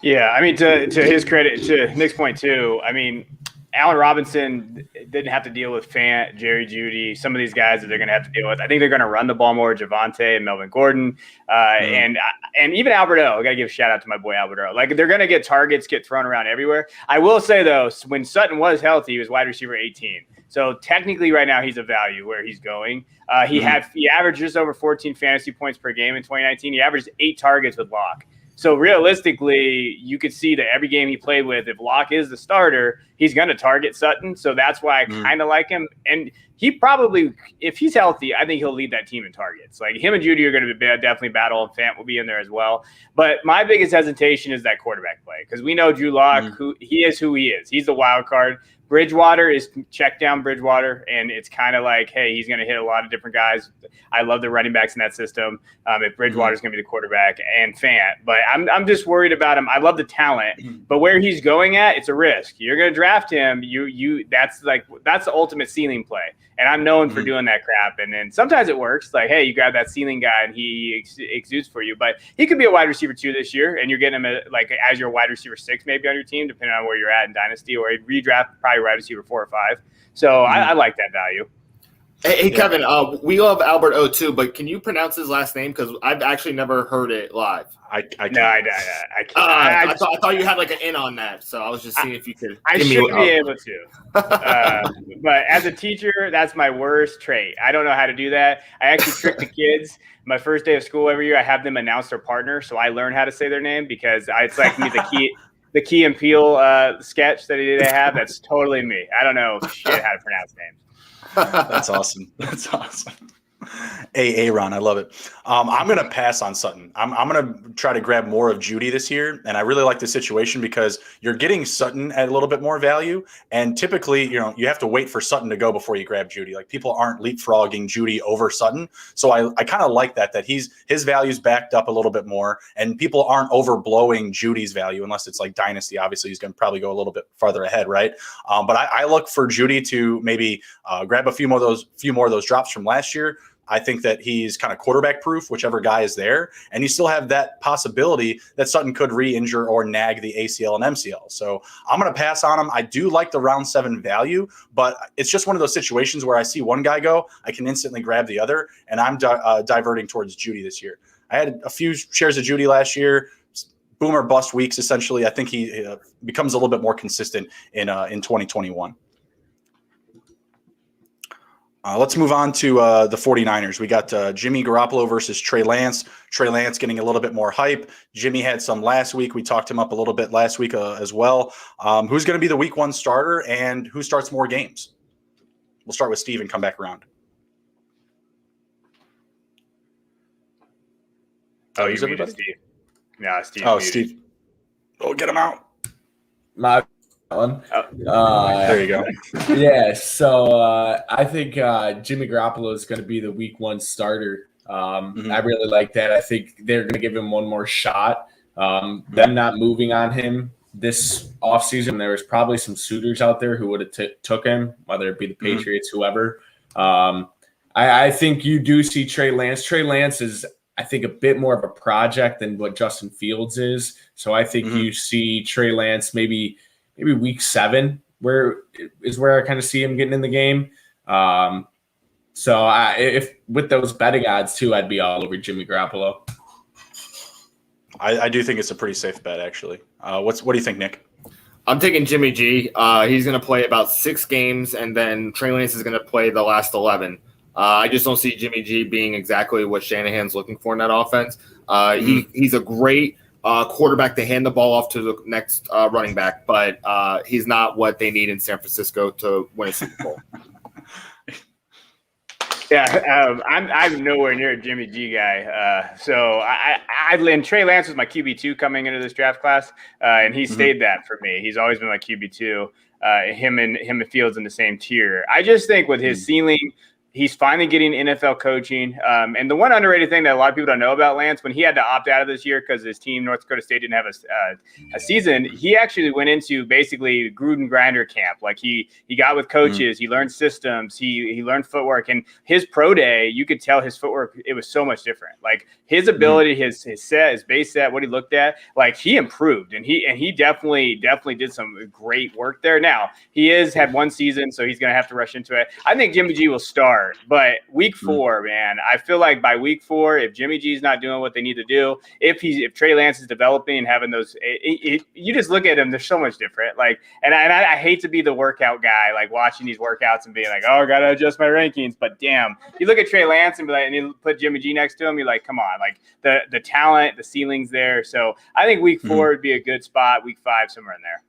Yeah, I mean, to his credit, to Nick's point too, I mean, Allen Robinson didn't have to deal with Fant, Jerry Jeudy, some of these guys that they're going to have to deal with. I think they're going to run the ball more, Javonte and Melvin Gordon, and even Alberto. I got to give a shout out to my boy Alberto. They're going to get targets, get thrown around everywhere. I will say though, when Sutton was healthy, he was wide receiver 18. So technically, right now he's a value where he's going. He averaged just over 14 fantasy points per game in 2019. He averaged 8 targets with Lock. So realistically, you could see that every game he played with, if Locke is the starter, he's going to target Sutton. So that's why I kind of like him. And he probably, if he's healthy, I think he'll lead that team in targets. Him and Jeudy are going to be definitely battle, and Fant will be in there as well. But my biggest hesitation is that quarterback play, because we know Drew Lock, who he is. He's the wild card. Bridgewater is check down Bridgewater, and it's kind of hey, he's going to hit a lot of different guys. I love the running backs in that system. If Bridgewater's going to be the quarterback and Fant, but I'm just worried about him. I love the talent, but where he's going at, it's a risk. You're going to draft him. That's the ultimate ceiling play, and I'm known for doing that crap. And then sometimes it works. Hey, you grab that ceiling guy, and he exudes for you. But he could be a wide receiver 2 this year, and you're getting him as your wide receiver 6 maybe on your team, depending on where you're at in Dynasty, or redraft probably wide receiver 4 or 5. So I like that value. Hey, Kevin, we love Albert O too, but can you pronounce his last name? Because I've actually never heard it live. I can't. No, I can't. I thought you had like an in on that, so I was just seeing if you could. I should be able to. But as a teacher, that's my worst trait. I don't know how to do that. I actually trick the kids. My first day of school every year, I have them announce their partner, so I learn how to say their name because it's like me, the Key and Peele sketch that they have. That's totally me. I don't know shit how to pronounce names. That's awesome. That's awesome. Aaron, I love it. I'm going to pass on Sutton. I'm going to try to grab more of Judy this year, and I really like the situation because you're getting Sutton at a little bit more value, and typically, you have to wait for Sutton to go before you grab Judy. Like people aren't leapfrogging Judy over Sutton, so I kind of like that his value's backed up a little bit more, and people aren't overblowing Judy's value unless it's like Dynasty. Obviously, he's going to probably go a little bit farther ahead, right? But I look for Judy to maybe grab a few more of those drops from last year. I think that he's kind of quarterback proof, whichever guy is there. And you still have that possibility that Sutton could re-injure or nag the ACL and MCL. So I'm going to pass on him. I do like the round 7 value, but it's just one of those situations where I see one guy go, I can instantly grab the other. And I'm diverting towards Judy this year. I had a few shares of Judy last year. Boom or bust weeks, essentially. I think he becomes a little bit more consistent in 2021. Let's move on to the 49ers. We got Jimmy Garoppolo versus Trey Lance. Trey Lance getting a little bit more hype. Jimmy had some last week. We talked him up a little bit last week as well. Who's going to be the week 1 starter and who starts more games? We'll start with Steve and come back around. Oh, you muted Steve. No, Steve. Oh, Steve. Oh, get him out. My one. There you go. Yeah, so I think Jimmy Garoppolo is going to be the week 1 starter. I really like that. I think they're going to give him one more shot. Them not moving on him this offseason, there was probably some suitors out there who would have took him, whether it be the Patriots, whoever. I think you do see Trey Lance. Trey Lance is, I think, a bit more of a project than what Justin Fields is. So I think you see Trey Lance maybe week 7 where I kind of see him getting in the game. So if with those betting odds too, I'd be all over Jimmy Garoppolo. I do think it's a pretty safe bet, actually. What do you think, Nick? I'm taking Jimmy G. He's going to play about 6 games, and then Trey Lance is going to play the last 11. I just don't see Jimmy G being exactly what Shanahan's looking for in that offense. He's a great quarterback to hand the ball off to the next running back, but he's not what they need in San Francisco to win a Super Bowl. Yeah, I'm nowhere near a Jimmy G guy. So Trey Lance was my QB2 coming into this draft class, and he stayed that for me. He's always been my QB2. Him and Fields in the same tier. I just think with his ceiling, he's finally getting NFL coaching. And the one underrated thing that a lot of people don't know about Lance, when he had to opt out of this year because his team, North Dakota State, didn't have a season, he actually went into basically Gruden grinder camp. Like he got with coaches, he learned systems, he learned footwork. And his pro day, you could tell his footwork, it was so much different. Like his ability, his set, his base set, what he looked at, like he improved. And he definitely did some great work there. Now, he had one season, so he's going to have to rush into it. I think Jimmy G will start. But week 4, man, I feel like by week 4, if Jimmy G's not doing what they need to do, if Trey Lance is developing and having those, you just look at him, they're so much different. Like, and I hate to be the workout guy, like watching these workouts and being like, oh, I gotta adjust my rankings. But damn, you look at Trey Lance and be like, and you put Jimmy G next to him, you're like, come on, like the talent, the ceiling's there. So I think week 4 would be a good spot. Week 5, somewhere in there.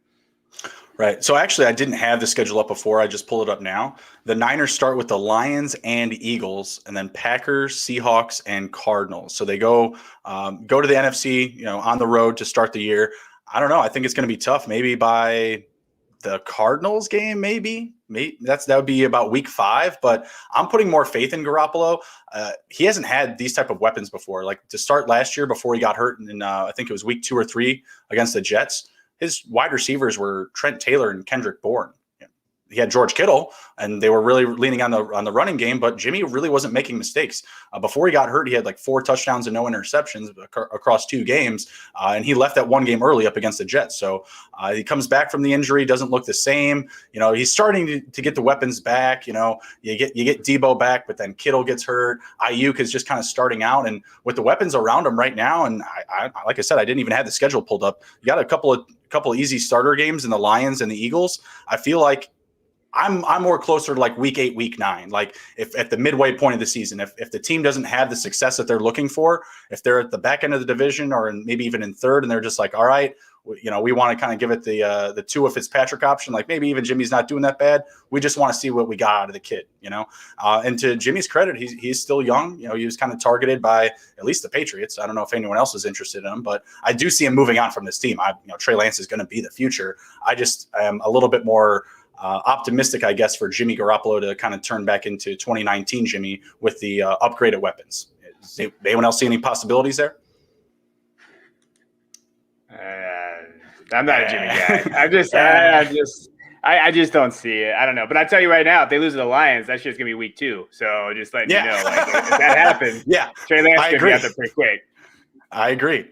Right. So actually, I didn't have the schedule up before. I just pulled it up now. The Niners start with the Lions and Eagles, and then Packers, Seahawks, and Cardinals. So they go to the NFC, on the road to start the year. I don't know. I think it's going to be tough. Maybe by the Cardinals game, maybe that would be about week 5. But I'm putting more faith in Garoppolo. He hasn't had these type of weapons before. Like to start last year before he got hurt, in I think it was week 2 or 3 against the Jets. His wide receivers were Trent Taylor and Kendrick Bourne. he had George Kittle, and they were really leaning on the running game, but Jimmy really wasn't making mistakes. Before he got hurt, he had like 4 touchdowns and no interceptions across 2 games, and he left that one game early up against the Jets. So he comes back from the injury, doesn't look the same. He's starting to get the weapons back. You get Debo back, but then Kittle gets hurt. Ayuk is just kind of starting out, and with the weapons around him right now, and I like I said, I didn't even have the schedule pulled up. You got a couple of easy starter games in the Lions and the Eagles. I feel like I'm more closer to like week 8, week 9. Like if at the midway point of the season, if the team doesn't have the success that they're looking for, if they're at the back end of the division or maybe even in third, and they're just like, all right, we want to kind of give it the Tua Fitzpatrick option. Like maybe even Jimmy's not doing that bad. We just want to see what we got out of the kid, and to Jimmy's credit, he's still young. He was kind of targeted by at least the Patriots. I don't know if anyone else is interested in him, but I do see him moving on from this team. Trey Lance is going to be the future. I just am a little bit more optimistic, I guess, for Jimmy Garoppolo to kind of turn back into 2019 Jimmy with the upgraded weapons. Does anyone else see any possibilities there? I'm not a Jimmy guy. I just don't see it. I don't know. But I tell you right now, if they lose to the Lions, that shit's going to be week 2. So just letting you know, like, if that happens, Trey Lance going to be out there pretty quick. I agree.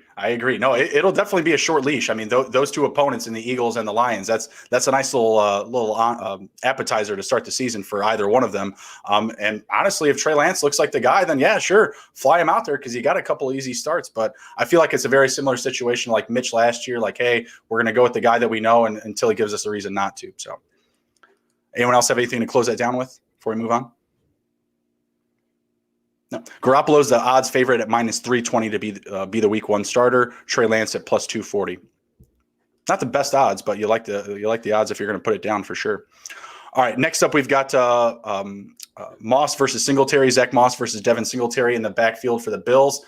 No, it'll definitely be a short leash. I mean, those 2 opponents in the Eagles and the Lions, that's a nice little appetizer to start the season for either one of them. And honestly, if Trey Lance looks like the guy, then yeah, sure, fly him out there because he got a couple of easy starts. But I feel like it's a very similar situation like Mitch last year. Like, hey, we're going to go with the guy that we know until he gives us a reason not to. So anyone else have anything to close that down with before we move on? No. Garoppolo's the odds favorite at -320 to be the week 1 starter. Trey Lance at +240. Not the best odds, but you like the odds if you're going to put it down for sure. All right, next up we've got Moss versus Singletary. Zach Moss versus Devin Singletary in the backfield for the Bills.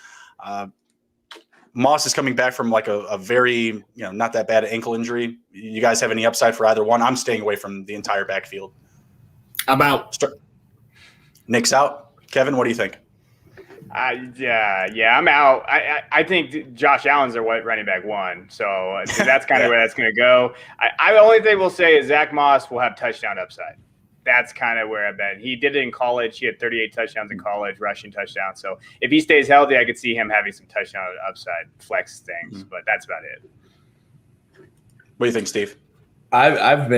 Moss is coming back from like a very not that bad ankle injury. You guys have any upside for either one? I'm staying away from the entire backfield. I'm out. Nick's out. Kevin, what do you think? Yeah, I'm out. I think Josh Allen's their running back 1, so that's kind of where that's going to go. The only thing we'll say is Zach Moss will have touchdown upside. That's kind of where I bet. He did it in college. He had 38 touchdowns in college, rushing touchdowns. So if he stays healthy, I could see him having some touchdown upside flex things, but that's about it. What do you think, Steve? I've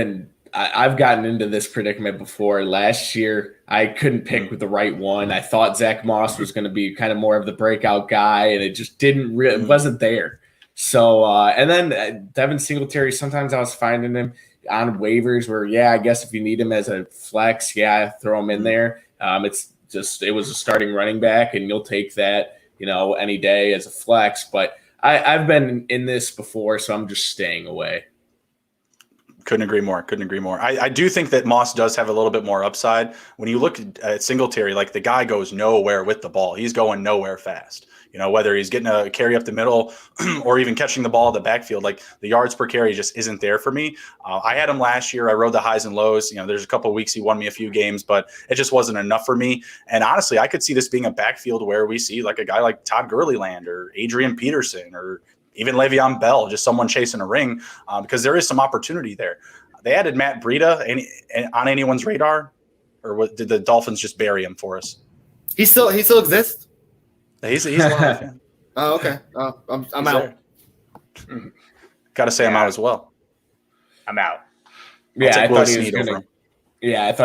gotten into this predicament before. Last year, I couldn't pick with the right one. I thought Zach Moss was going to be kind of more of the breakout guy, and it just didn't really, it wasn't there. So, and then Devin Singletary, sometimes I was finding him on waivers where, I guess if you need him as a flex, throw him in there. It was a starting running back, and you'll take that, any day as a flex. But I've been in this before, so I'm just staying away. Couldn't agree more. I do think that Moss does have a little bit more upside. When you look at Singletary, like the guy goes nowhere with the ball. He's going nowhere fast. Whether he's getting a carry up the middle or even catching the ball in the backfield, like the yards per carry just isn't there for me. I had him last year. I rode the highs and lows. There's a couple of weeks he won me a few games, but it just wasn't enough for me. And honestly, I could see this being a backfield where we see like a guy like Todd Gurley-Land or Adrian Peterson or even Le'Veon Bell, just someone chasing a ring, because there is some opportunity there. They added Matt Breida on anyone's radar, or did the Dolphins just bury him for us? He still exists. He's a Lions fan. Oh, okay. I'm out. Got to say, I'm out as well. I'm out. I thought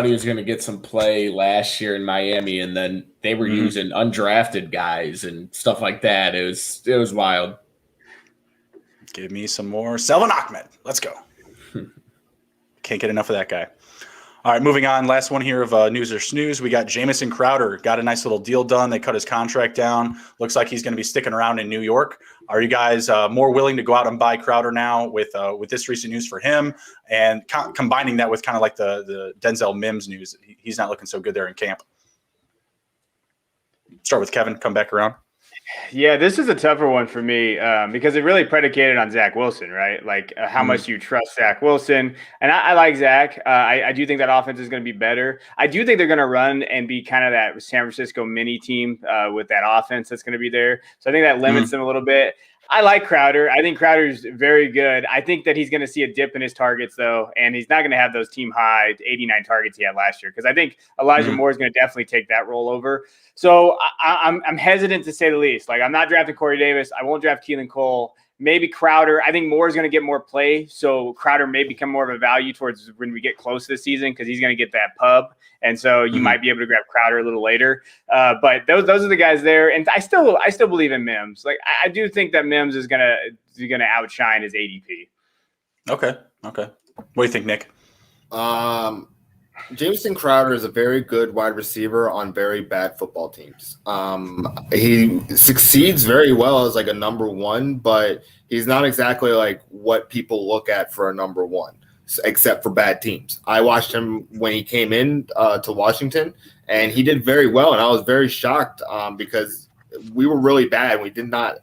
he was going to get some play last year in Miami, and then they were using undrafted guys and stuff like that. It was wild. Give me some more Selvin Ahmed. Let's go. Can't get enough of that guy. All right, moving on. Last one here of News or Snooze. We got Jamison Crowder. Got a nice little deal done. They cut his contract down. Looks like he's going to be sticking around in New York. Are you guys more willing to go out and buy Crowder now with this recent news for him and combining that with kind of like the Denzel Mims news? He's not looking so good there in camp. Start with Kevin. Come back around. Yeah, this is a tougher one for me because it really predicated on Zach Wilson, right? Like how much you trust Zach Wilson. And I like Zach. I do think that offense is going to be better. I do think they're going to run and be kind of that San Francisco mini team with that offense that's going to be there. So I think that limits them a little bit. I like Crowder. I think Crowder's very good. I think that he's going to see a dip in his targets, though, and he's not going to have those team high 89 targets he had last year, because I think Elijah Moore is going to definitely take that role over. So I'm hesitant to say the least. Like, I'm not drafting Corey Davis. I won't draft Keelan Cole. Maybe Crowder. I think Moore is going to get more play, so Crowder may become more of a value towards when we get close to the season, because he's going to get that pub, and so you might be able to grab Crowder a little later. But those are the guys there, and I still believe in Mims. Like, I do think that Mims is gonna outshine his ADP. Okay. What do you think, Nick? Jameson Crowder is a very good wide receiver on very bad football teams. He succeeds very well as like a number one, but he's not exactly like what people look at for a number one, except for bad teams. I watched him when he came in to Washington, and he did very well, and I was very shocked because we were really bad. We did not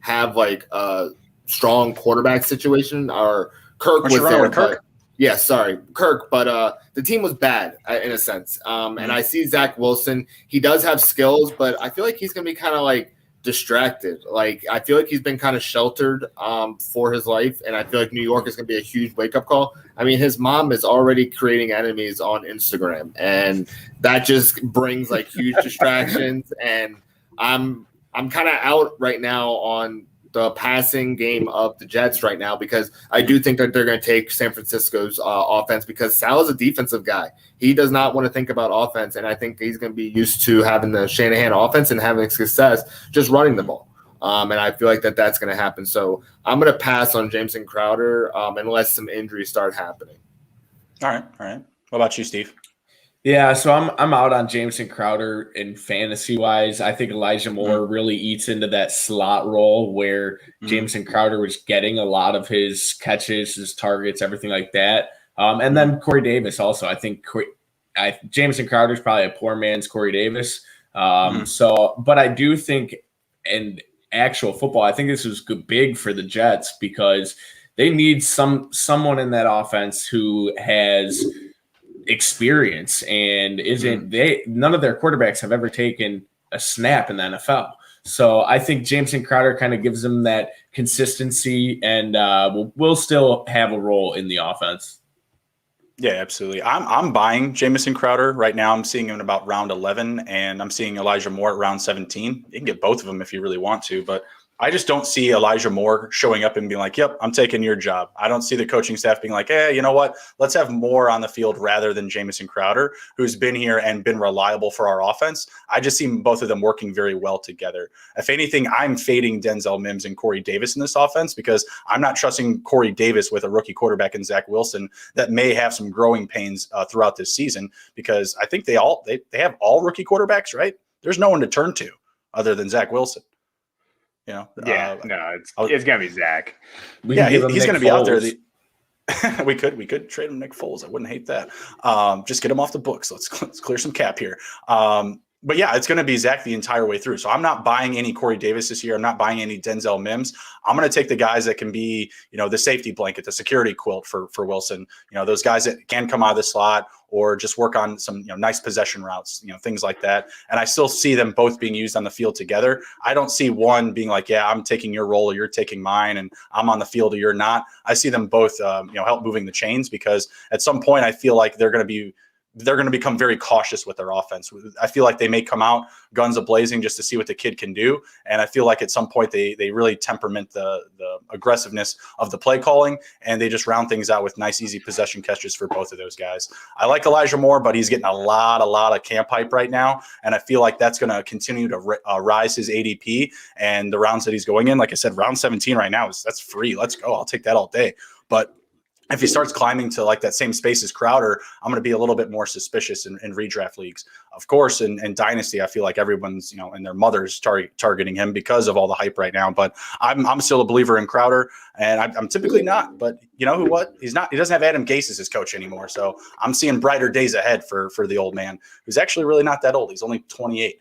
have like a strong quarterback situation. Our Kirk was there. Kirk? Yeah, sorry, Kirk, but the team was bad in a sense. And I see Zach Wilson. He does have skills, but I feel like he's going to be kind of like distracted. Like, I feel like he's been kind of sheltered for his life, and I feel like New York is going to be a huge wake-up call. I mean, his mom is already creating enemies on Instagram, and that just brings like huge distractions. And I'm kind of out right now on the passing game of the Jets right now, because I do think that they're going to take San Francisco's offense, because Sal is a defensive guy. He does not want to think about offense, and I think he's going to be used to having the Shanahan offense and having success just running the ball. And I feel like that's going to happen. So I'm going to pass on Jameson Crowder unless some injuries start happening. All right. What about you, Steve? Yeah, so I'm out on Jameson Crowder in fantasy wise. I think Elijah Moore really eats into that slot role where Jameson Crowder was getting a lot of his catches, his targets, everything like that. And then Corey Davis also. I think Jameson Crowder is probably a poor man's Corey Davis. But I do think in actual football, I think this was big for the Jets, because they need someone in that offense who has experience, and none of their quarterbacks have ever taken a snap in the NFL. So I think Jameson Crowder kind of gives them that consistency, and will still have a role in the offense. Yeah, absolutely. I'm buying Jamison Crowder right now. I'm seeing him in about round 11, and I'm seeing Elijah Moore at round 17. You can get both of them if you really want to, but I just don't see Elijah Moore showing up and being like, yep, I'm taking your job. I don't see the coaching staff being like, hey, you know what? Let's have Moore on the field rather than Jamison Crowder, who's been here and been reliable for our offense. I just see both of them working very well together. If anything, I'm fading Denzel Mims and Corey Davis in this offense, because I'm not trusting Corey Davis with a rookie quarterback in Zach Wilson that may have some growing pains throughout this season, because I think they have all rookie quarterbacks, right? There's no one to turn to other than Zach Wilson. It's gonna be Zach. He's gonna be out there. We could trade him Nick Foles. I wouldn't hate that. Just get him off the books. Let's clear some cap here. But yeah, it's going to be Zach the entire way through. So I'm not buying any Corey Davis this year. I'm not buying any Denzel Mims. I'm going to take the guys that can be, the safety blanket, the security quilt for Wilson. Those guys that can come out of the slot or just work on some, nice possession routes, things like that. And I still see them both being used on the field together. I don't see one being like, yeah, I'm taking your role or you're taking mine and I'm on the field or you're not. I see them both, help moving the chains, because at some point I feel like they're going to become very cautious with their offense. I feel like they may come out guns a-blazing just to see what the kid can do. And I feel like at some point they really temperament the aggressiveness of the play calling, and they just round things out with nice, easy possession catches for both of those guys. I like Elijah Moore, but he's getting a lot of camp hype right now. And I feel like that's going to continue to rise his ADP and the rounds that he's going in. Like I said, round 17 right now that's free. Let's go. I'll take that all day. But if he starts climbing to like that same space as Crowder, I'm going to be a little bit more suspicious in redraft leagues. Of course, in Dynasty, I feel like everyone's, and their mother's targeting him because of all the hype right now. But I'm still a believer in Crowder, and I'm typically not. But you know what? He doesn't have Adam Gase as his coach anymore. So I'm seeing brighter days ahead for the old man, who's actually really not that old. He's only 28.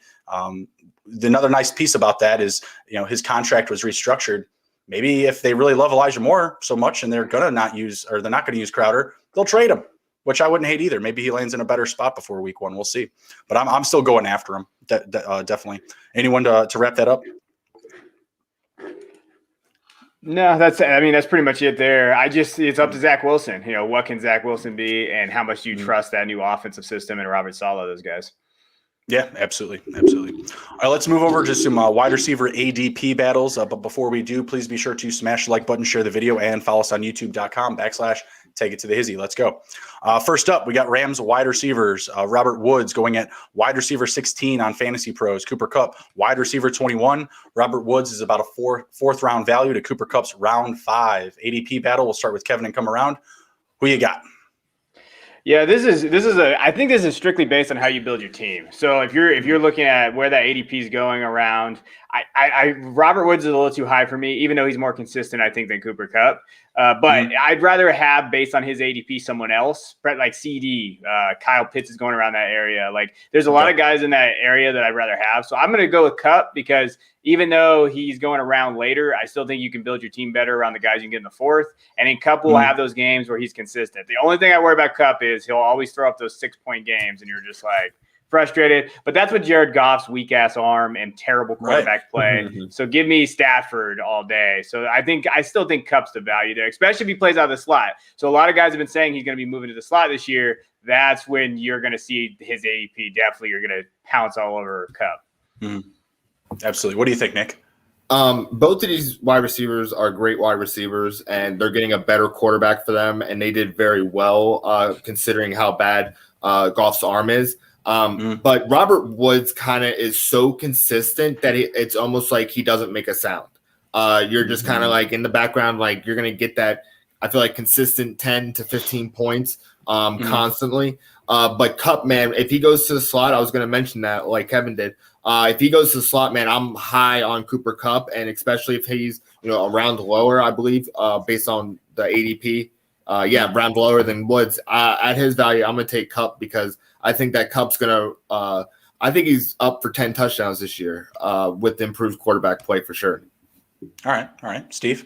Another nice piece about that is, his contract was restructured. Maybe if they really love Elijah Moore so much and they're not going to use Crowder, they'll trade him, which I wouldn't hate either. Maybe he lands in a better spot before week 1. We'll see. But I'm still going after him. Definitely. Anyone to wrap that up? No, that's pretty much it there. It's up to Zach Wilson. What can Zach Wilson be, and how much do you trust that new offensive system and Robert Saleh, those guys? Yeah, absolutely. All right, let's move over to some wide receiver ADP battles. But before we do, please be sure to smash the like button, share the video, and follow us on youtube.com/take it to the Hizzy. Let's go. First up, we got Rams wide receivers. Robert Woods going at wide receiver 16 on Fantasy Pros. Cooper Kupp, wide receiver 21. Robert Woods is about a fourth round value to Cooper Kupp's round 5. ADP battle. We'll start with Kevin and come around. Who you got? Yeah, I think this is strictly based on how you build your team. So if you're looking at where that ADP is going around, Robert Woods is a little too high for me, even though he's more consistent, I think, than Cooper Kupp. But I'd rather have, based on his ADP, someone else, like CD, Kyle Pitts is going around that area. Like, there's a lot of guys in that area that I'd rather have. So I'm going to go with Kupp, because even though he's going around later, I still think you can build your team better around the guys you can get in the 4th. And then Kupp will have those games where he's consistent. The only thing I worry about Kupp is he'll always throw up those 6-point games, and you're just like frustrated. But that's with Jared Goff's weak-ass arm and terrible quarterback play. So give me Stafford all day. So I still think Kupp's the value there, especially if he plays out of the slot. So a lot of guys have been saying he's going to be moving to the slot this year. That's when you're going to see his ADP. Definitely you're going to pounce all over Kupp. Absolutely. What do you think, Nick? Both of these wide receivers are great wide receivers, and they're getting a better quarterback for them, and they did very well considering how bad Goff's arm is. But Robert Woods kind of is so consistent that it's almost like he doesn't make a sound. You're just kind of like in the background, like you're going to get that, I feel like, consistent 10 to 15 points constantly. But Kupp, man, if he goes to the slot, I was going to mention that like Kevin did. If he goes to the slot, man, I'm high on Cooper Kupp, and especially if he's a round lower, I believe, based on the ADP. Round lower than Woods. At his value, I'm going to take Kupp, because I think that Kupp's going to I think he's up for 10 touchdowns this year with improved quarterback play for sure. All right. Steve?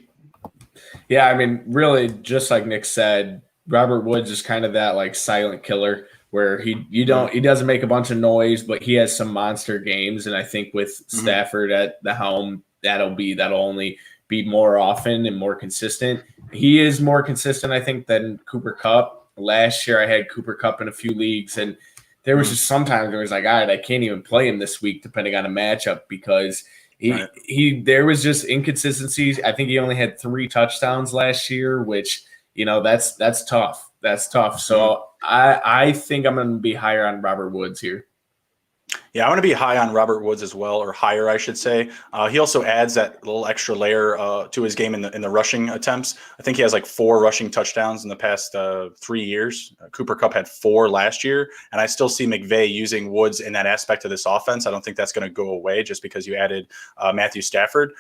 Yeah, I mean, really, just like Nick said, Robert Woods is kind of that like silent killer where he doesn't make a bunch of noise, but he has some monster games. And I think with Stafford at the helm, that'll only be more often and more consistent. He is more consistent, I think, than Cooper Kupp. Last year I had Cooper Kupp in a few leagues, and there was just sometimes there was like, all right, I can't even play him this week depending on a matchup, because there was just inconsistencies. I think he only had 3 touchdowns last year, which, that's tough. That's tough. So I think I'm going to be higher on Robert Woods here. Yeah, I want to be high on Robert Woods as well, or higher, I should say. He also adds that little extra layer to his game in the rushing attempts. I think he has like 4 rushing touchdowns in the past 3 years. Cooper Kupp had 4 last year, and I still see McVay using Woods in that aspect of this offense. I don't think that's going to go away just because you added Matthew Stafford.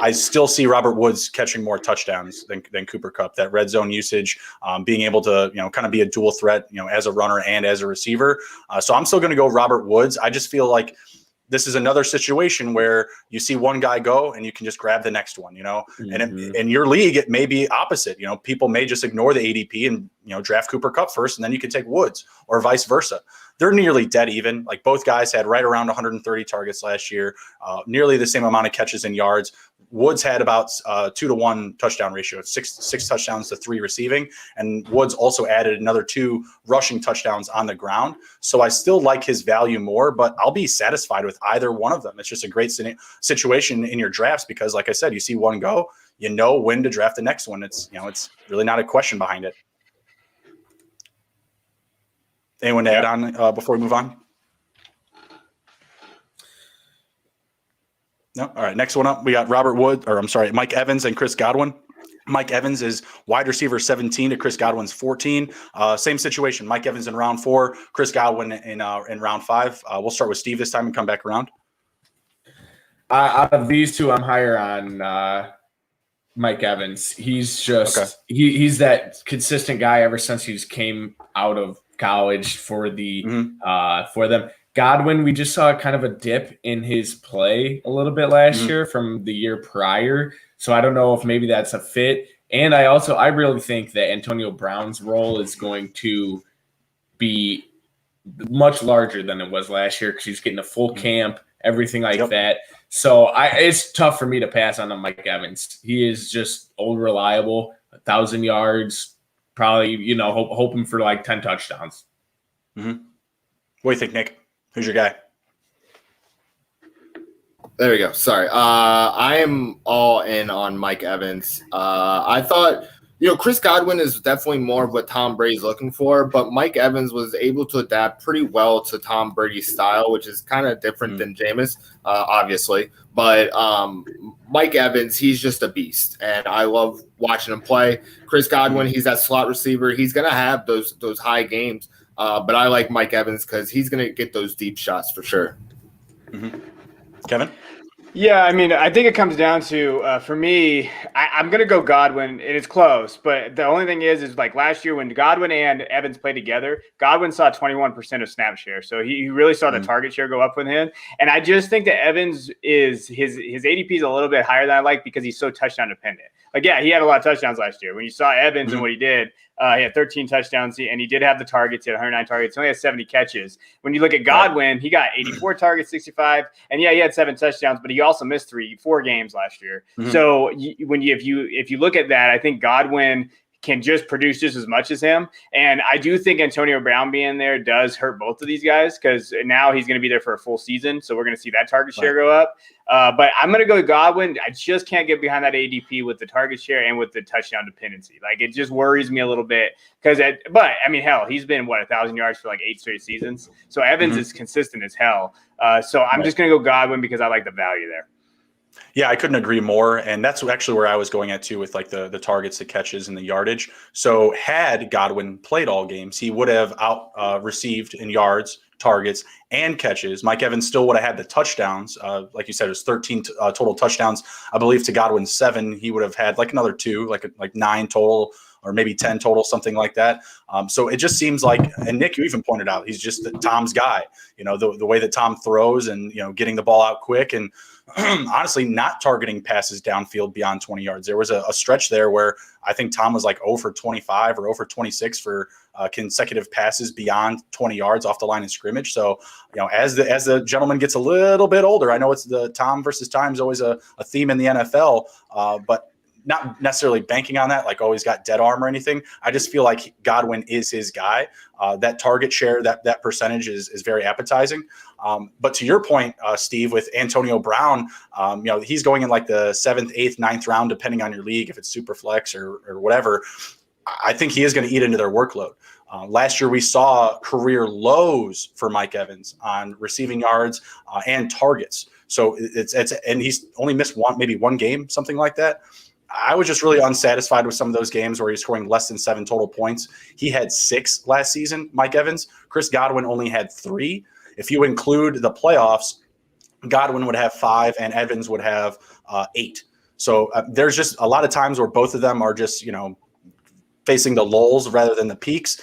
I still see Robert Woods catching more touchdowns than Cooper Kupp. That red zone usage, being able to kind of be a dual threat, as a runner and as a receiver. So I'm still going to go Robert Woods. I just feel like this is another situation where you see one guy go and you can just grab the next one, and in your league, it may be opposite. People may just ignore the ADP and, draft Cooper Kupp first, and then you can take Woods, or vice versa. They're nearly dead even. Like, both guys had right around 130 targets last year, nearly the same amount of catches and yards. Woods had about 2-to-1 touchdown ratio. It's six touchdowns to 3 receiving, and Woods also added another 2 rushing touchdowns on the ground. So I still like his value more, but I'll be satisfied with either one of them. It's just a great situation in your drafts, because, like I said, you see one go, when to draft the next one. It's it's really not a question behind it. Anyone to add on before we move on? No. All right. Next one up, we got Mike Evans and Chris Godwin. Mike Evans is wide receiver 17 to Chris Godwin's 14. Same situation. Mike Evans in round 4, Chris Godwin in round 5. We'll start with Steve this time and come back around. Out of these two, I'm higher on Mike Evans. He's just he's that consistent guy ever since he came out of college for them. Godwin, we just saw kind of a dip in his play a little bit last year from the year prior. So I don't know if maybe that's a fit. And I really think that Antonio Brown's role is going to be much larger than it was last year, because he's getting a full camp, everything like that. So it's tough for me to pass on Mike Evans. He is just old reliable, 1,000 yards, probably, hoping for like 10 touchdowns. Mm-hmm. What do you think, Nick? Who's your guy? There we go. Sorry. I am all in on Mike Evans. I thought, Chris Godwin is definitely more of what Tom Brady's looking for, but Mike Evans was able to adapt pretty well to Tom Brady's style, which is kind of different than Jameis, obviously. But Mike Evans, he's just a beast, and I love watching him play. Chris Godwin, he's that slot receiver. He's going to have those high games, but I like Mike Evans because he's going to get those deep shots for sure. Mm-hmm. Kevin? Yeah, I mean, I think it comes down to, for me, I'm going to go Godwin, and it's close. But the only thing is like last year when Godwin and Evans played together, Godwin saw 21% of snap share. So he really saw the target share go up with him. And I just think that Evans his ADP is a little bit higher than I like because he's so touchdown dependent. Like, yeah, he had a lot of touchdowns last year. When you saw Evans and what he did, he had 13 touchdowns, and he did have the targets. He had 109 targets. He only had 70 catches. When you look at Godwin, he got 84 targets, 65, and yeah, he had 7 touchdowns, but he also missed 4 games last year. So if you look at that, I think Godwin can just produce just as much as him. And I do think Antonio Brown being there does hurt both of these guys because now he's going to be there for a full season. So we're going to see that target share go up. But I'm going to go Godwin. I just can't get behind that ADP with the target share and with the touchdown dependency. Like, it just worries me a little bit but I mean, hell, he's been 1,000 yards for like 8 straight seasons. So Evans is consistent as hell. So I'm just going to go Godwin because I like the value there. Yeah, I couldn't agree more. And that's actually where I was going at too with like the targets, the catches, and the yardage. So had Godwin played all games, he would have received in yards, targets, and catches. Mike Evans still would have had the touchdowns. Like you said, it was 13 total touchdowns. I believe to Godwin's 7, he would have had like another 2, like 9 total, or maybe 10 total, something like that. So it just seems like, and Nick, you even pointed out, he's just Tom's guy. The way that Tom throws and, getting the ball out quick and honestly not targeting passes downfield beyond 20 yards. There was a stretch there where I think Tom was like 0 for 25 or 0 for 26 for consecutive passes beyond 20 yards off the line of scrimmage. So, as the gentleman gets a little bit older, I know it's the Tom versus time is always a theme in the NFL, but not necessarily banking on that, like always got dead arm or anything. I just feel like Godwin is his guy. That target share, that percentage is very appetizing. But to your point, Steve, with Antonio Brown, he's going in like the 7th, 8th, 9th round, depending on your league, if it's super flex or whatever. I think he is going to eat into their workload. Last year, we saw career lows for Mike Evans on receiving yards and targets. So and he's only missed maybe one game, something like that. I was just really unsatisfied with some of those games where he's scoring less than 7 total points. He had 6 last season, Mike Evans. Chris Godwin only had 3. If you include the playoffs, Godwin would have 5 and Evans would have 8. So there's just a lot of times where both of them are just, facing the lulls rather than the peaks.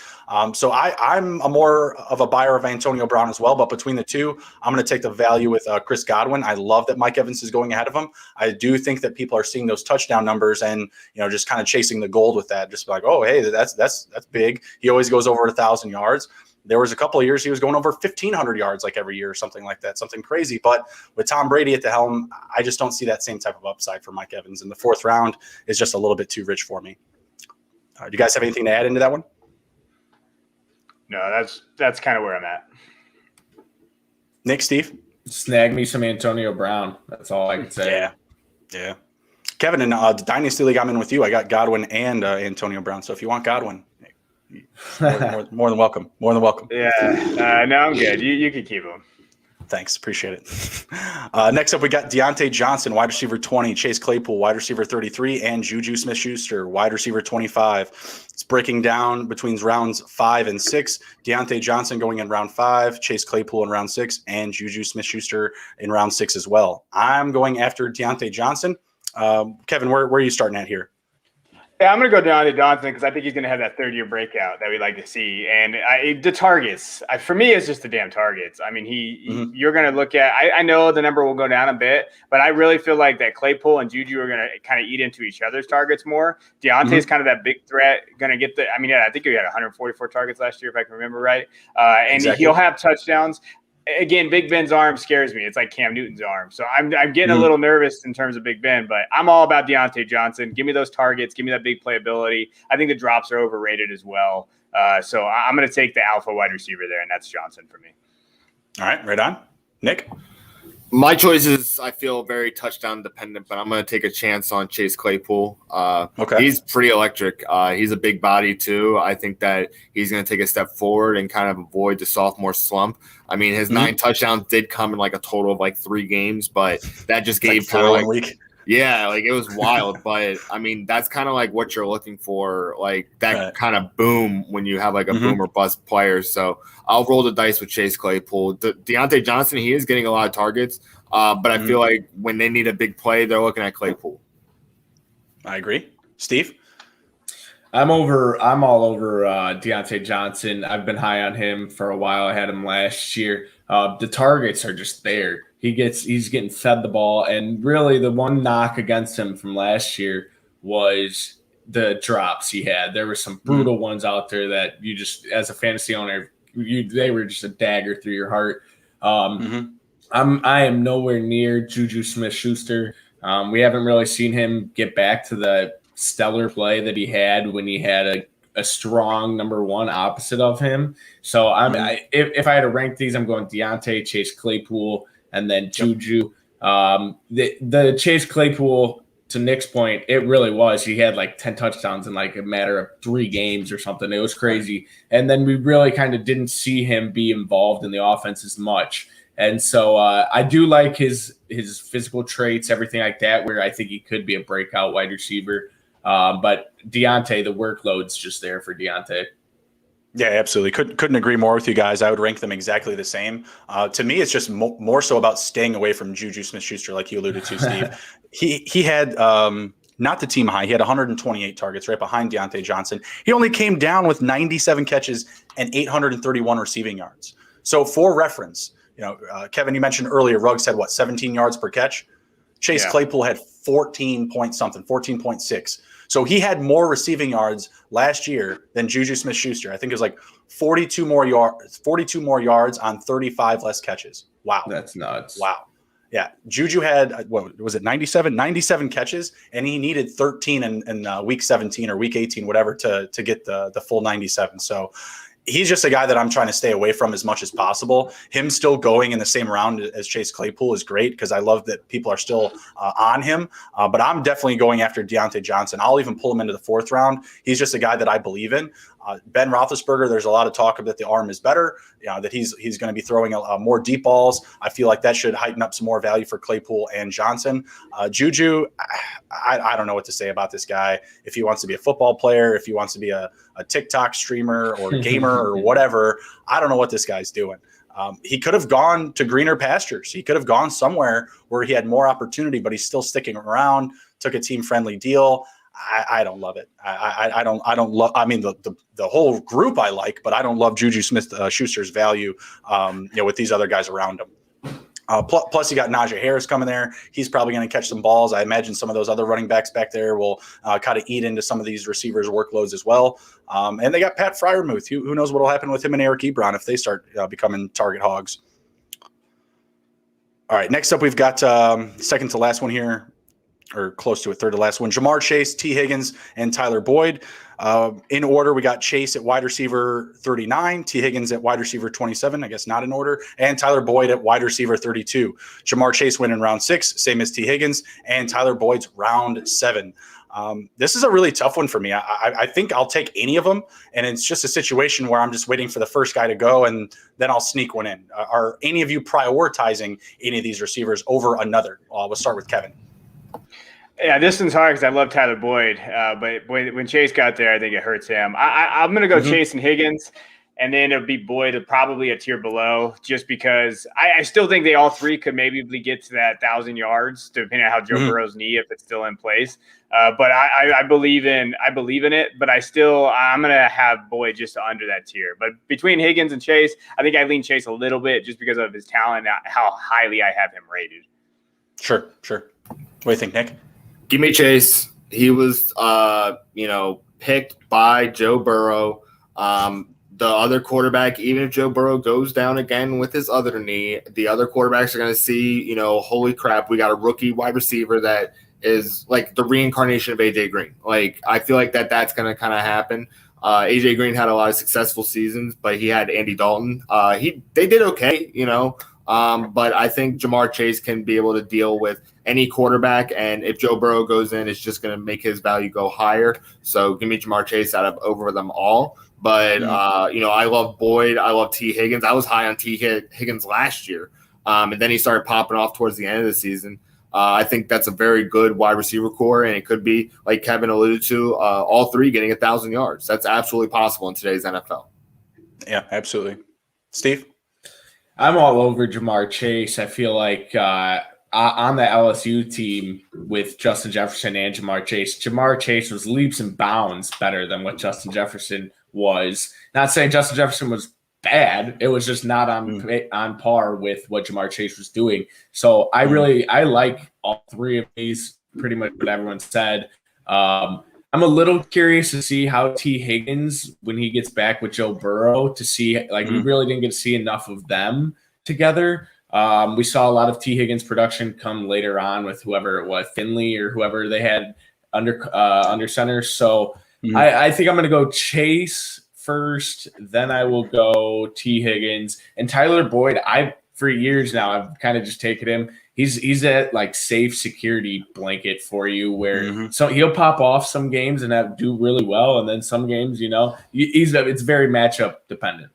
So I'm a more of a buyer of Antonio Brown as well, but between the two, I'm going to take the value with Chris Godwin. I love that Mike Evans is going ahead of him. I do think that people are seeing those touchdown numbers and, just kind of chasing the gold with that. Just like, oh, hey, that's big. He always goes over 1,000 yards. There was a couple of years he was going over 1,500 yards like every year or something like that, something crazy. But with Tom Brady at the helm, I just don't see that same type of upside for Mike Evans. And the 4th round is just a little bit too rich for me. Do you guys have anything to add into that one? No, that's kind of where I'm at. Nick, Steve? Snag me some Antonio Brown. That's all I can say. Yeah. Kevin, in the Dynasty League I'm in with you, I got Godwin and Antonio Brown. So if you want Godwin, more than welcome. More than welcome. Yeah. No, I'm good. You can keep him. Thanks. Appreciate it. Next up, we got Deontay Johnson, wide receiver 20, Chase Claypool, wide receiver 33, and Juju Smith-Schuster, wide receiver 25. It's breaking down between rounds 5 and 6. Deontay Johnson going in round 5, Chase Claypool in round 6, and Juju Smith-Schuster in round 6 as well. I'm going after Deontay Johnson. Kevin, where are you starting at here? Yeah, I'm going to go down to Johnson because I think he's going to have that 3rd-year breakout that we like to see. And the targets, for me, it's just the damn targets. I mean, you're going to look at – I know the number will go down a bit, but I really feel like that Claypool and Juju are going to kind of eat into each other's targets more. Deontay's kind of that big threat, going to get I think he had 144 targets last year, if I can remember right. And exactly. He'll have touchdowns. again, Big Ben's arm scares me. It's like Cam Newton's arm. So I'm getting a little nervous in terms of Big Ben, but I'm all about Deontay Johnson. Give me those targets. Give me that big playability. I think the drops are overrated as well. So I'm going to take the alpha wide receiver there, and that's Johnson for me. All right on. Nick? My choices, I feel very touchdown dependent, but I'm going to take a chance on Chase Claypool. Okay. He's pretty electric. He's a big body too. I think that he's going to take a step forward and kind of avoid the sophomore slump. I mean, his 9 touchdowns did come in like a total of like 3 games, but that just gave kind of like week. Yeah, like it was wild, but I mean, that's kind of like what you're looking for, like that kind of boom when you have like a boom or bust player. So I'll roll the dice with Chase Claypool. Deontay Johnson, he is getting a lot of targets, but I feel like when they need a big play, they're looking at Claypool. I agree. Steve? I'm all over Deontay Johnson. I've been high on him for a while. I had him last year. The targets are just there. He's getting fed the ball, and really the one knock against him from last year was the drops he had. There were some brutal ones out there that you just, as a fantasy owner, they were just a dagger through your heart. I am nowhere near Juju Smith-Schuster. We haven't really seen him get back to the stellar play that he had when he had a strong number one opposite of him. So if I had to rank these, I'm going Deontay, Chase Claypool, and then Juju. The Chase Claypool, to Nick's point, it really was. He had like 10 touchdowns in like a matter of 3 games or something. It was crazy. And then we really kind of didn't see him be involved in the offense as much. And so I do like his physical traits, everything like that, where I think he could be a breakout wide receiver. But Deontay, the workload's just there for Deontay. Yeah, absolutely. Couldn't agree more with you guys. I would rank them exactly the same. To me, it's just more so about staying away from Juju Smith-Schuster, like you alluded to, Steve. He had not the team high. He had 128 targets, right behind Deontay Johnson. He only came down with 97 catches and 831 receiving yards. So for reference, Kevin, you mentioned earlier, Ruggs had 17 yards per catch. Chase Claypool had 14.6. So he had more receiving yards last year than Juju Smith-Schuster. I think it was like 42 more yards on 35 less catches. Wow. That's nuts. Wow. Yeah. Juju had, 97 catches, and he needed 13 in week 17 or week 18, whatever, to get the full 97. So he's just a guy that I'm trying to stay away from as much as possible. Him still going in the same round as Chase Claypool is great because I love that people are still on him. But I'm definitely going after Deontay Johnson. I'll even pull him into the 4th round. He's just a guy that I believe in. Ben Roethlisberger, there's a lot of talk that the arm is better, that he's going to be throwing more deep balls. I feel like that should heighten up some more value for Claypool and Johnson. Juju, I don't know what to say about this guy. If he wants to be a football player, if he wants to be a TikTok streamer or gamer or whatever, I don't know what this guy's doing. He could have gone to greener pastures. He could have gone somewhere where he had more opportunity, but he's still sticking around, took a team-friendly deal. I don't love it. I don't love. I mean, the whole group I like, but I don't love Juju Smith-Schuster's value. With these other guys around him. Plus, you got Najee Harris coming there. He's probably going to catch some balls. I imagine some of those other running backs back there will kind of eat into some of these receivers' workloads as well. And they got Pat Freiermuth. Who knows what will happen with him and Eric Ebron if they start becoming target hogs. All right, next up we've got second to last one here, or close to it, third to last one. Jamar Chase, T. Higgins, and Tyler Boyd. In order, we got Chase at wide receiver 39, T. Higgins at wide receiver 27, I guess not in order, and Tyler Boyd at wide receiver 32. Jamar Chase went in round 6, same as T. Higgins, and Tyler Boyd's round 7. This is a really tough one for me. I think I'll take any of them, and it's just a situation where I'm just waiting for the first guy to go, and then I'll sneak one in. Are any of you prioritizing any of these receivers over another? We'll start with Kevin. Yeah, this one's hard because I love Tyler Boyd, but when Chase got there, I think it hurts him. I'm going to go Chase and Higgins, and then it'll be Boyd probably a tier below, just because I still think they all three could maybe get to that 1,000 yards, depending on how Joe Burrow's knee, if it's still in place. But I believe in it, but I'm going to have Boyd just under that tier. But between Higgins and Chase, I think I lean Chase a little bit just because of his talent, how highly I have him rated. Sure. What do you think, Nick? Give me Chase. He was, picked by Joe Burrow. The the other quarterback, even if Joe Burrow goes down again with his other knee, the other quarterbacks are going to see, holy crap, we got a rookie wide receiver that is like the reincarnation of AJ Green. Like, I feel like that's going to kind of happen. AJ Green had a lot of successful seasons, but he had Andy Dalton. They did okay, but I think Jamar Chase can be able to deal with any quarterback, and if Joe Burrow goes in, it's just going to make his value go higher. So give me Jamar Chase over them all. But, I love Boyd. I love T. Higgins. I was high on T. Higgins last year, and then he started popping off towards the end of the season. I think that's a very good wide receiver core, and it could be, like Kevin alluded to, all three getting 1,000 yards. That's absolutely possible in today's NFL. Yeah, absolutely. Steve? I'm all over Jamar Chase. I feel like on the LSU team with Justin Jefferson and Jamar Chase was leaps and bounds better than what Justin Jefferson was. Not saying Justin Jefferson was bad. It was just not on par with what Jamar Chase was doing. So I like all three of these, pretty much what everyone said. I'm a little curious to see how T. Higgins, when he gets back with Joe Burrow, to see, we really didn't get to see enough of them together. We saw a lot of T. Higgins production come later on with whoever it was, Finley or whoever they had under center. So I think I'm going to go Chase first, then I will go T. Higgins and Tyler Boyd. For years now, I've kind of just taken him. He's that like safe security blanket for you, where so he'll pop off some games and do really well, and then some games, it's very matchup dependent.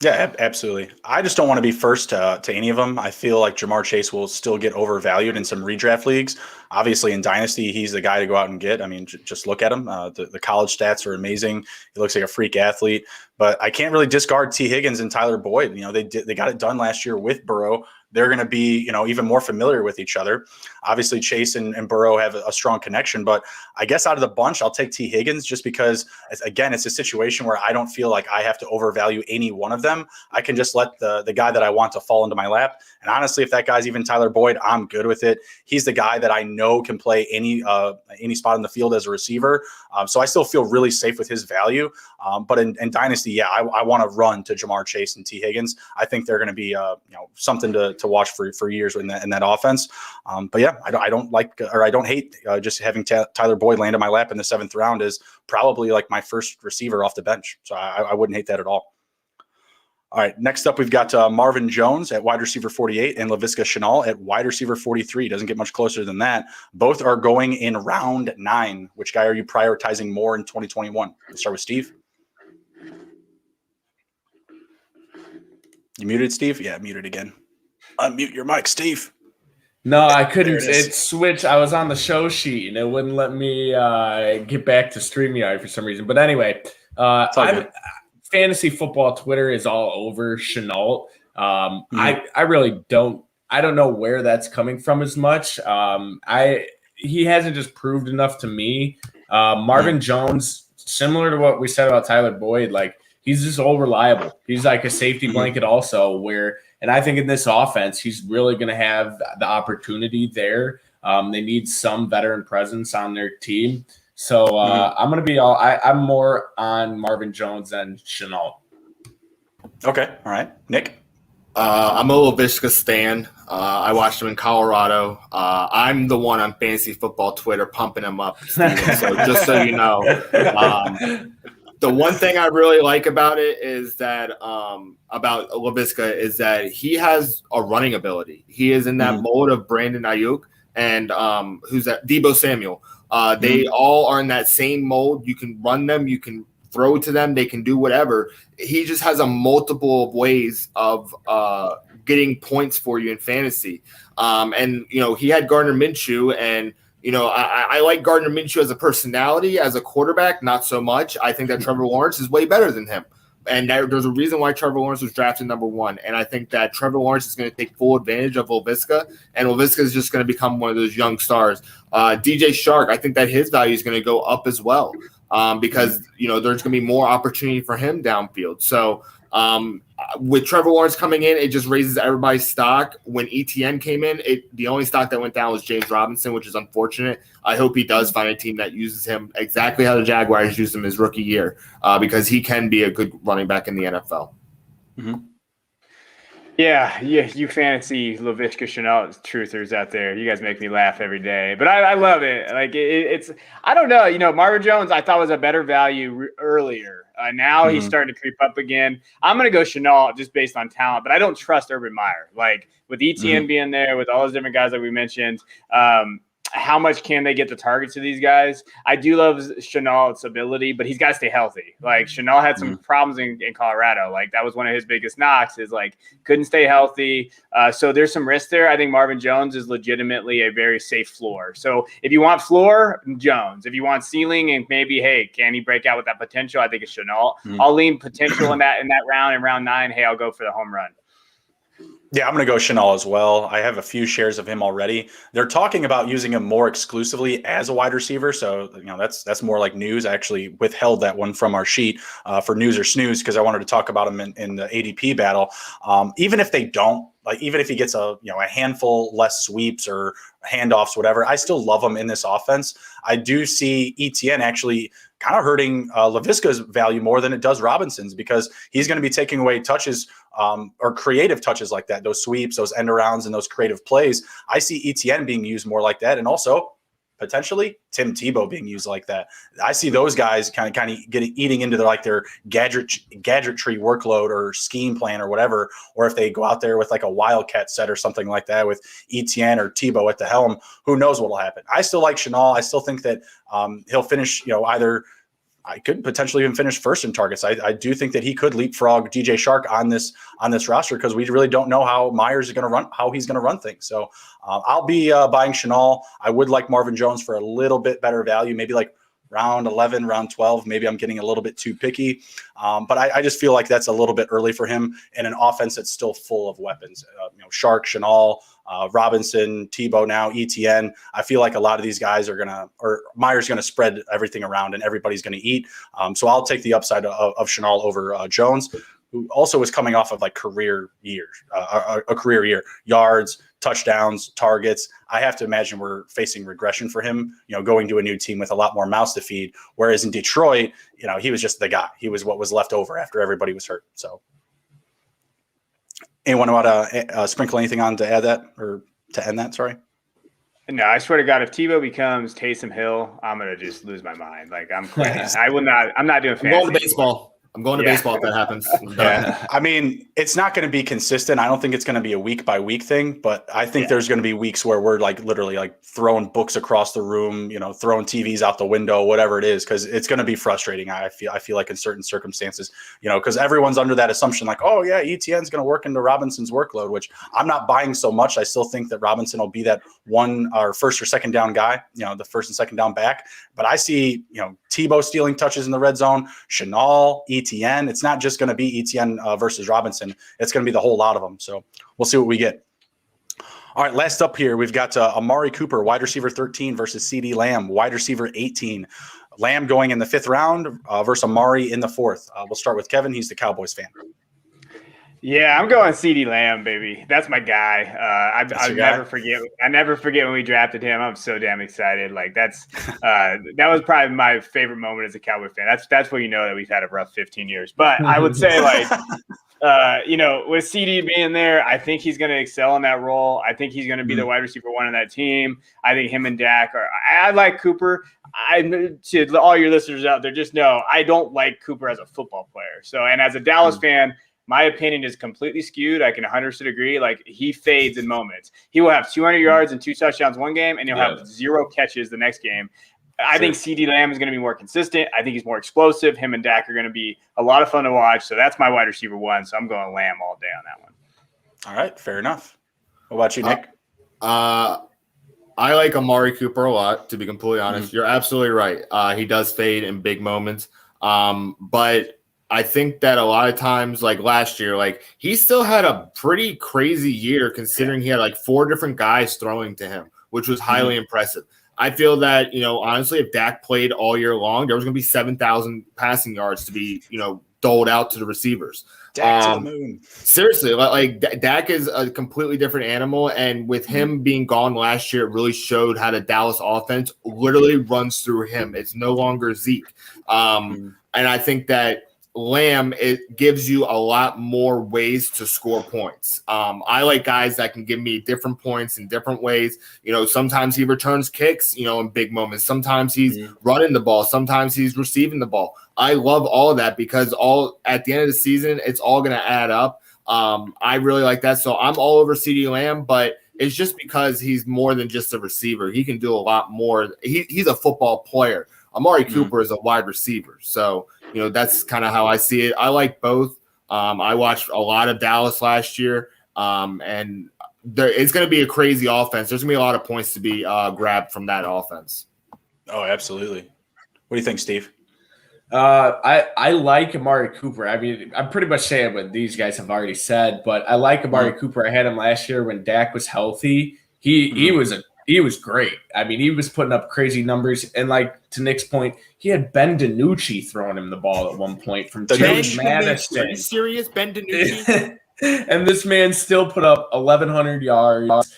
Yeah, absolutely. I just don't want to be first to any of them. I feel like Jamar Chase will still get overvalued in some redraft leagues. Obviously, in Dynasty, he's the guy to go out and get. I mean, just look at him. The college stats are amazing. He looks like a freak athlete. But I can't really discard T. Higgins and Tyler Boyd. They got it done last year with Burrow. They're going to be, even more familiar with each other. Obviously, Chase and Burrow have a strong connection, but I guess out of the bunch, I'll take T. Higgins just because, again, it's a situation where I don't feel like I have to overvalue any one of them. I can just let the guy that I want to fall into my lap. And honestly, if that guy's even Tyler Boyd, I'm good with it. He's the guy that I know can play any spot in the field as a receiver. So I still feel really safe with his value. But in Dynasty, yeah, I want to run to Jamar Chase and T. Higgins. I think they're going to be something to watch for years in that offense. But yeah, I don't hate just having Tyler Boyd land in my lap in the 7th round is probably like my first receiver off the bench. So I wouldn't hate that at all. All right, next up, we've got Marvin Jones at wide receiver 48 and Laviska Shenault at wide receiver 43. Doesn't get much closer than that. Both are going in round 9. Which guy are you prioritizing more in 2021? Let's start with Steve. You muted, Steve? Yeah, muted again. Unmute your mic, Steve. No, I couldn't. It switched. I was on the show sheet, and it wouldn't let me get back to StreamYard for some reason. But anyway, fantasy football Twitter is all over Shenault. I really don't. I don't know where that's coming from as much. He hasn't just proved enough to me. Marvin Jones, similar to what we said about Tyler Boyd, like he's just all reliable. He's like a safety blanket also. And I think in this offense, he's really going to have the opportunity there. They need some veteran presence on their team. So I'm going to be I'm more on Marvin Jones than Shenault. Okay. All right. Nick? I'm a Laviska stan. I watched him in Colorado. I'm the one on fantasy football Twitter pumping him up, Steven, so just so you know. The one thing I really like about it is that about Laviska is that he has a running ability. He is in that mold of Brandon Ayuk and who's that? Deebo Samuel. They all are in that same mold. You can run them. You can throw to them. They can do whatever. He just has a multiple ways of getting points for you in fantasy. And, he had Gardner Minshew and, I like Gardner Minshew as a personality, as a quarterback, not so much. I think that Trevor Lawrence is way better than him. And there's a reason why Trevor Lawrence was drafted number 1. And I think that Trevor Lawrence is going to take full advantage of Laviska, and Laviska is just going to become one of those young stars. DJ Shark, I think that his value is going to go up as well because, there's going to be more opportunity for him downfield. So with Trevor Lawrence coming in, it just raises everybody's stock. When ETN came in, the only stock that went down was James Robinson, which is unfortunate. I hope he does find a team that uses him exactly how the Jaguars used him his rookie year, because he can be a good running back in the NFL. Mm-hmm. Yeah, you fantasy Laviska Shenault truthers out there. You guys make me laugh every day, but I love it. Like it's I don't know. Marvin Jones I thought was a better value earlier. Now he's starting to creep up again. I'm going to go Shenault just based on talent, but I don't trust Urban Meyer. Like with ETN being there, with all those different guys that we mentioned, how much can they get the targets to these guys? I do love Shenault's ability, but he's got to stay healthy. Like Shenault had some problems in Colorado. Like that was one of his biggest knocks is like couldn't stay healthy. So there's some risk there. I think Marvin Jones is legitimately a very safe floor. So if you want floor, Jones. If you want ceiling and maybe, hey, can he break out with that potential? I think it's Shenault. I'll lean potential in that round, in round 9. Hey, I'll go for the home run. Yeah, I'm going to go Shenault as well. I have a few shares of him already. They're talking about using him more exclusively as a wide receiver. So, that's more like news. I actually withheld that one from our sheet for news or snooze because I wanted to talk about him in the ADP battle. Even if they don't, even if he gets a handful less sweeps or handoffs, whatever, I still love him in this offense. I do see ETN actually kind of hurting Laviska's value more than it does Robinson's because he's going to be taking away touches or creative touches like that, those sweeps, those end arounds, and those creative plays. I see ETN being used more like that, and also potentially Tim Tebow being used like that. I see those guys kind of eating into their gadgetry workload or scheme plan or whatever, or if they go out there with like a wildcat set or something like that with ETN or Tebow at the helm, who knows what will happen. I still like Shenault. I still think that he'll finish, either I could potentially even finish first in targets. I do think that he could leapfrog DJ Shark on this roster because we really don't know how Myers is going to run, how he's going to run things. So I'll be buying Shenault. I would like Marvin Jones for a little bit better value, maybe like round 11, round 12. Maybe I'm getting a little bit too picky, but I just feel like that's a little bit early for him in an offense that's still full of weapons. Shark, Shenault, Robinson, Tebow now, ETN. I feel like a lot of these guys or Meyer's going to spread everything around and everybody's going to eat. So I'll take the upside of Shenault over Jones, who also is coming off of like career years, a career year, yards, touchdowns, targets. I have to imagine we're facing regression for him, going to a new team with a lot more mouths to feed. Whereas in Detroit, he was just the guy. He was what was left over after everybody was hurt. So anyone want to sprinkle anything on to add that or to end that? Sorry. No, I swear to God, if Tebow becomes Taysom Hill, I'm going to just lose my mind. Like I'm not doing fantasy. I'm going to baseball. I'm going to baseball if that happens. Yeah. I mean, it's not going to be consistent. I don't think it's going to be a week by week thing, but I think there's going to be weeks where we're like literally like throwing books across the room, throwing TVs out the window, whatever it is, because it's going to be frustrating. I feel like in certain circumstances, because everyone's under that assumption like, oh yeah, ETN's going to work into Robinson's workload, which I'm not buying so much. I still think that Robinson will be that one or first or second down guy, the first and second down back. But I see, Tebow stealing touches in the red zone, Shenault, ETN. It's not just going to be ETN versus Robinson. It's going to be the whole lot of them. So we'll see what we get. All right, last up here, we've got Amari Cooper, wide receiver 13 versus CeeDee Lamb, wide receiver 18. Lamb going in the 5th round versus Amari in the 4th. We'll start with Kevin. He's the Cowboys fan. Yeah, I'm going CeeDee Lamb, baby. That's my guy. I never forget when we drafted him. I'm so damn excited. Like that was probably my favorite moment as a Cowboy fan. That's where you know that we've had a rough 15 years. But I would say with CD being there, I think he's going to excel in that role. I think he's going to be the wide receiver 1 on that team. I think him and Dak I like Cooper. To all your listeners out there, just know I don't like Cooper as a football player. So, and as a Dallas fan, my opinion is completely skewed. I can 100% agree. Like he fades in moments. He will have 200 yards and 2 touchdowns one game, and he'll have 0 catches the next game. I think CeeDee Lamb is going to be more consistent. I think he's more explosive. Him and Dak are going to be a lot of fun to watch. So that's my wide receiver 1. So I'm going Lamb all day on that one. All right, fair enough. What about you, Nick? I like Amari Cooper a lot, to be completely honest. You're absolutely right. He does fade in big moments. But I think that a lot of times, like last year, like he still had a pretty crazy year considering he had like 4 different guys throwing to him, which was highly impressive. I feel that, honestly, if Dak played all year long, there was going to be 7,000 passing yards to be, doled out to the receivers. Dak to the moon. Seriously, like Dak is a completely different animal, and with him being gone last year, it really showed how the Dallas offense literally runs through him. It's no longer Zeke, and I think that Lamb, it gives you a lot more ways to score points. I like guys that can give me different points in different ways. Sometimes he returns kicks, in big moments. Sometimes he's running the ball. Sometimes he's receiving the ball. I love all of that because at the end of the season, it's all going to add up. I really like that. So I'm all over CeeDee Lamb, but it's just because he's more than just a receiver. He can do a lot more. He's a football player. Amari Cooper is a wide receiver. So, that's kind of how I see it. I like both. I watched a lot of Dallas last year, and it's going to be a crazy offense. There's going to be a lot of points to be grabbed from that offense. Oh, absolutely. What do you think, Steve? I like Amari Cooper. I mean, I'm pretty much saying what these guys have already said, but I like Amari Cooper. I had him last year when Dak was healthy. He was great. I mean, he was putting up crazy numbers. And like to Nick's point, he had Ben DiNucci throwing him the ball at one point from James Madison. Are you serious? Ben DiNucci? And this man still put up 1,100 yards.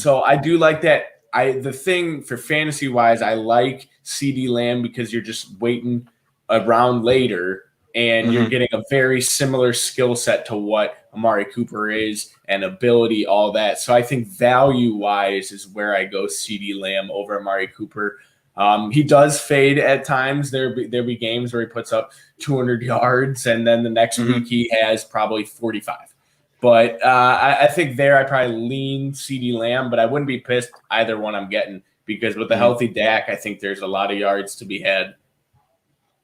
So I do like that. The thing for fantasy wise, I like CeeDee Lamb because you're just waiting around later and you're getting a very similar skill set to what Amari Cooper is and ability, all that. So I think value-wise is where I go CeeDee Lamb over Amari Cooper. He does fade at times. There'll be games where he puts up 200 yards, and then the next week he has probably 45. But I think there I probably lean CeeDee Lamb, but I wouldn't be pissed either one I'm getting because with the healthy Dak, I think there's a lot of yards to be had.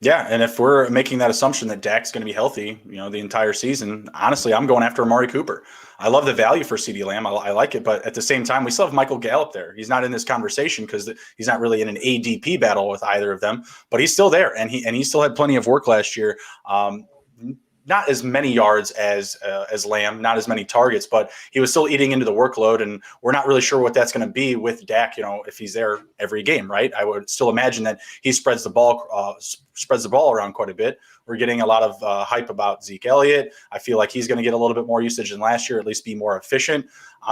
Yeah, and if we're making that assumption that Dak's going to be healthy, the entire season, honestly, I'm going after Amari Cooper. I love the value for CeeDee Lamb. I like it, but at the same time, we still have Michael Gallup there. He's not in this conversation because he's not really in an ADP battle with either of them, but he's still there, and he still had plenty of work last year. Not as many yards as Lamb, not as many targets, but he was still eating into the workload, and we're not really sure what that's going to be with Dak. If he's there every game, right? I would still imagine that he spreads the ball around quite a bit. We're getting a lot of hype about Zeke Elliott. I feel like he's going to get a little bit more usage than last year, at least be more efficient.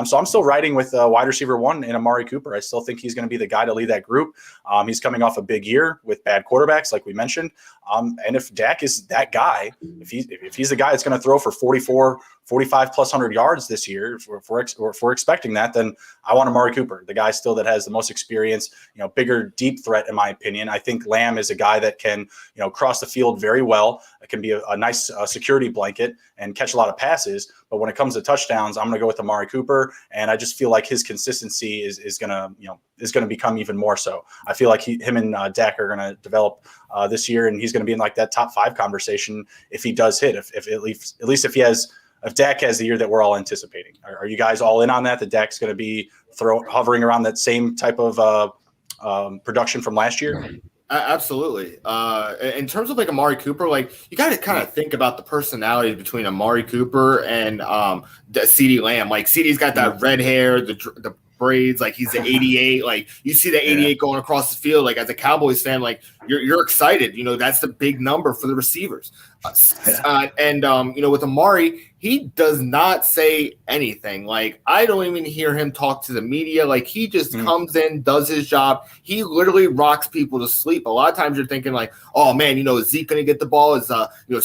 So I'm still riding with wide receiver one in Amari Cooper. I still think he's going to be the guy to lead that group. He's coming off a big year with bad quarterbacks, like we mentioned. And if Dak is that guy, if he's the guy that's going to throw for 45 plus 100 yards this year, if we're expecting that, then I want Amari Cooper, the guy still that has the most experience, bigger deep threat in my opinion. I think Lamb is a guy that can, cross the field very well. It can be a nice security blanket and catch a lot of passes. But when it comes to touchdowns, I'm going to go with Amari Cooper, and I just feel like his consistency is going to become even more so. I feel like him and Dak are going to develop this year, and he's going to be in like that top 5 conversation if he does hit. If at least if Dak has the year that we're all anticipating. Are you guys all in on that? That Dak's going to be hovering around that same type of production from last year? Absolutely. In terms of like Amari Cooper, like you got to kind of think about the personality between Amari Cooper and CeeDee Lamb. Like CeeDee's got that red hair, the braids, like he's the 88. Like you see the 88 going across the field. Like as a Cowboys fan, like you're excited. That's the big number for the receivers. With Amari, he does not say anything. Like I don't even hear him talk to the media. Like he just comes in, does his job. He literally rocks people to sleep. A lot of times you're thinking like, oh man, is Zeke going to get the ball? Is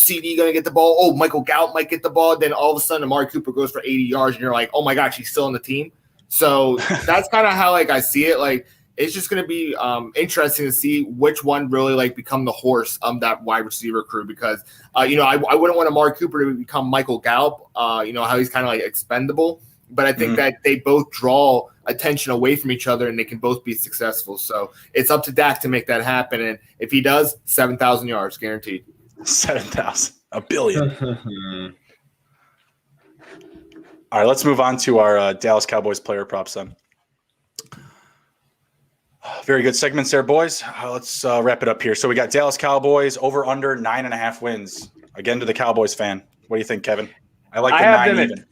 CD going to get the ball? Oh, Michael Gallup might get the ball. Then all of a sudden Amari Cooper goes for 80 yards and you're like, oh my gosh, he's still on the team. So that's kind of how like I see it. Like it's just going to be interesting to see which one really like become the horse of that wide receiver crew because I wouldn't want Amari Cooper to become Michael Gallup. How he's kind of like expendable, but I think that they both draw attention away from each other and they can both be successful. So it's up to Dak to make that happen, and if he does, 7,000 yards guaranteed. 7,000, a billion. All right, let's move on to our Dallas Cowboys player props then. Very good segments there, boys. Let's wrap it up here. So we got Dallas Cowboys over under 9.5 wins. Again to the Cowboys fan. What do you think, Kevin? I like the 9 even.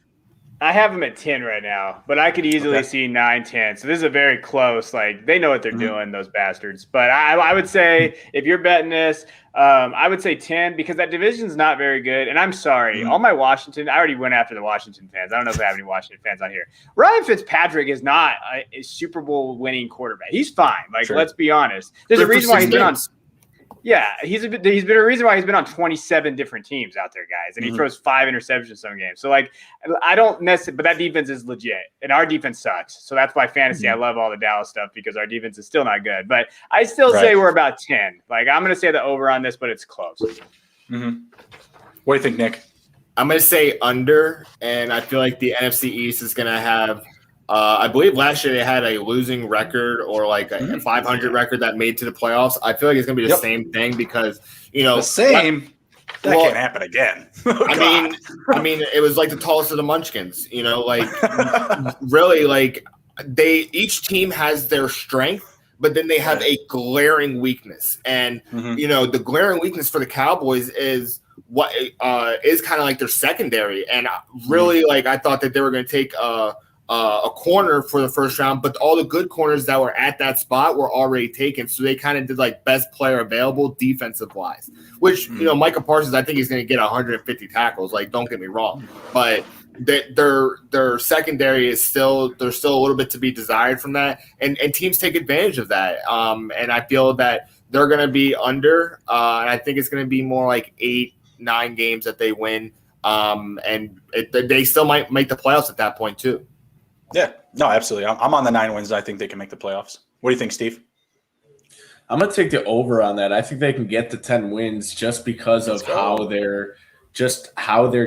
I have them at 10 right now, but I could easily see 9, 10. So this is a very close. Like they know what they're doing, those bastards. But I would say if you're betting this, I would say 10 because that division's not very good. And I'm sorry, all my Washington. I already went after the Washington fans. I don't know if I have any Washington fans on here. Ryan Fitzpatrick is not a Super Bowl winning quarterback. He's fine. Like let's be honest. There's a reason why he's been on. Yeah, he's been a reason why he's been on 27 different teams out there, guys, and he throws 5 interceptions some games. So like, I don't necessarily, but that defense is legit, and our defense sucks. So that's why fantasy. I love all the Dallas stuff because our defense is still not good. But I still say we're about 10. Like I'm going to say the over on this, but it's close. What do you think, Nick? I'm going to say under, and I feel like the NFC East is going to have. I believe last year they had a losing record or like a 500 record that made to the playoffs. I feel like it's going to be the same thing because, the same. That can't happen again. I mean, it was like the tallest of the Munchkins, like really like each team has their strength, but then they have a glaring weakness. And, the glaring weakness for the Cowboys is what is kind of like their secondary. And really I thought that they were going to take a corner for the first round, but all the good corners that were at that spot were already taken. So they kind of did like best player available defensive wise, which, Micah Parsons, I think he's going to get 150 tackles. Like, don't get me wrong, but their secondary is there's still a little bit to be desired from that. And teams take advantage of that. And I feel that they're going to be under, and I think it's going to be more like 8-9 games that they win. And they still might make the playoffs at that point too. Yeah, no, absolutely. I'm on the 9 wins. I think they can make the playoffs. What do you think, Steve? I'm going to take the over on that. I think they can get to 10 wins just because of how their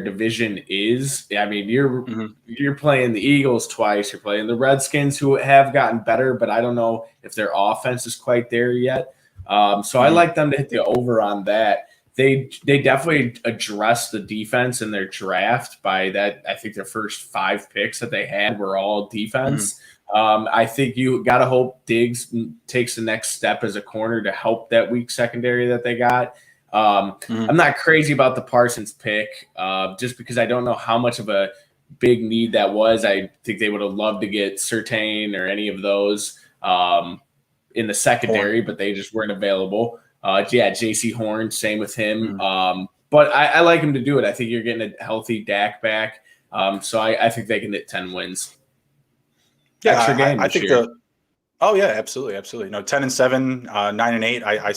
division is. I mean, you're playing the Eagles twice. You're playing the Redskins, who have gotten better, but I don't know if their offense is quite there yet. So I like them to hit the over on that. They definitely addressed the defense in their draft by that. I think their first 5 picks that they had were all defense. I think you got to hope Diggs takes the next step as a corner to help that weak secondary that they got. I'm not crazy about the Parsons pick just because I don't know how much of a big need that was. I think they would have loved to get Surtain or any of those in the secondary, but they just weren't available. JC Horn, same with him. But I like him to do it. I think you're getting a healthy Dak back. So I think they can hit 10 wins. Yeah, extra game. I think absolutely. 10-7, 9-8. I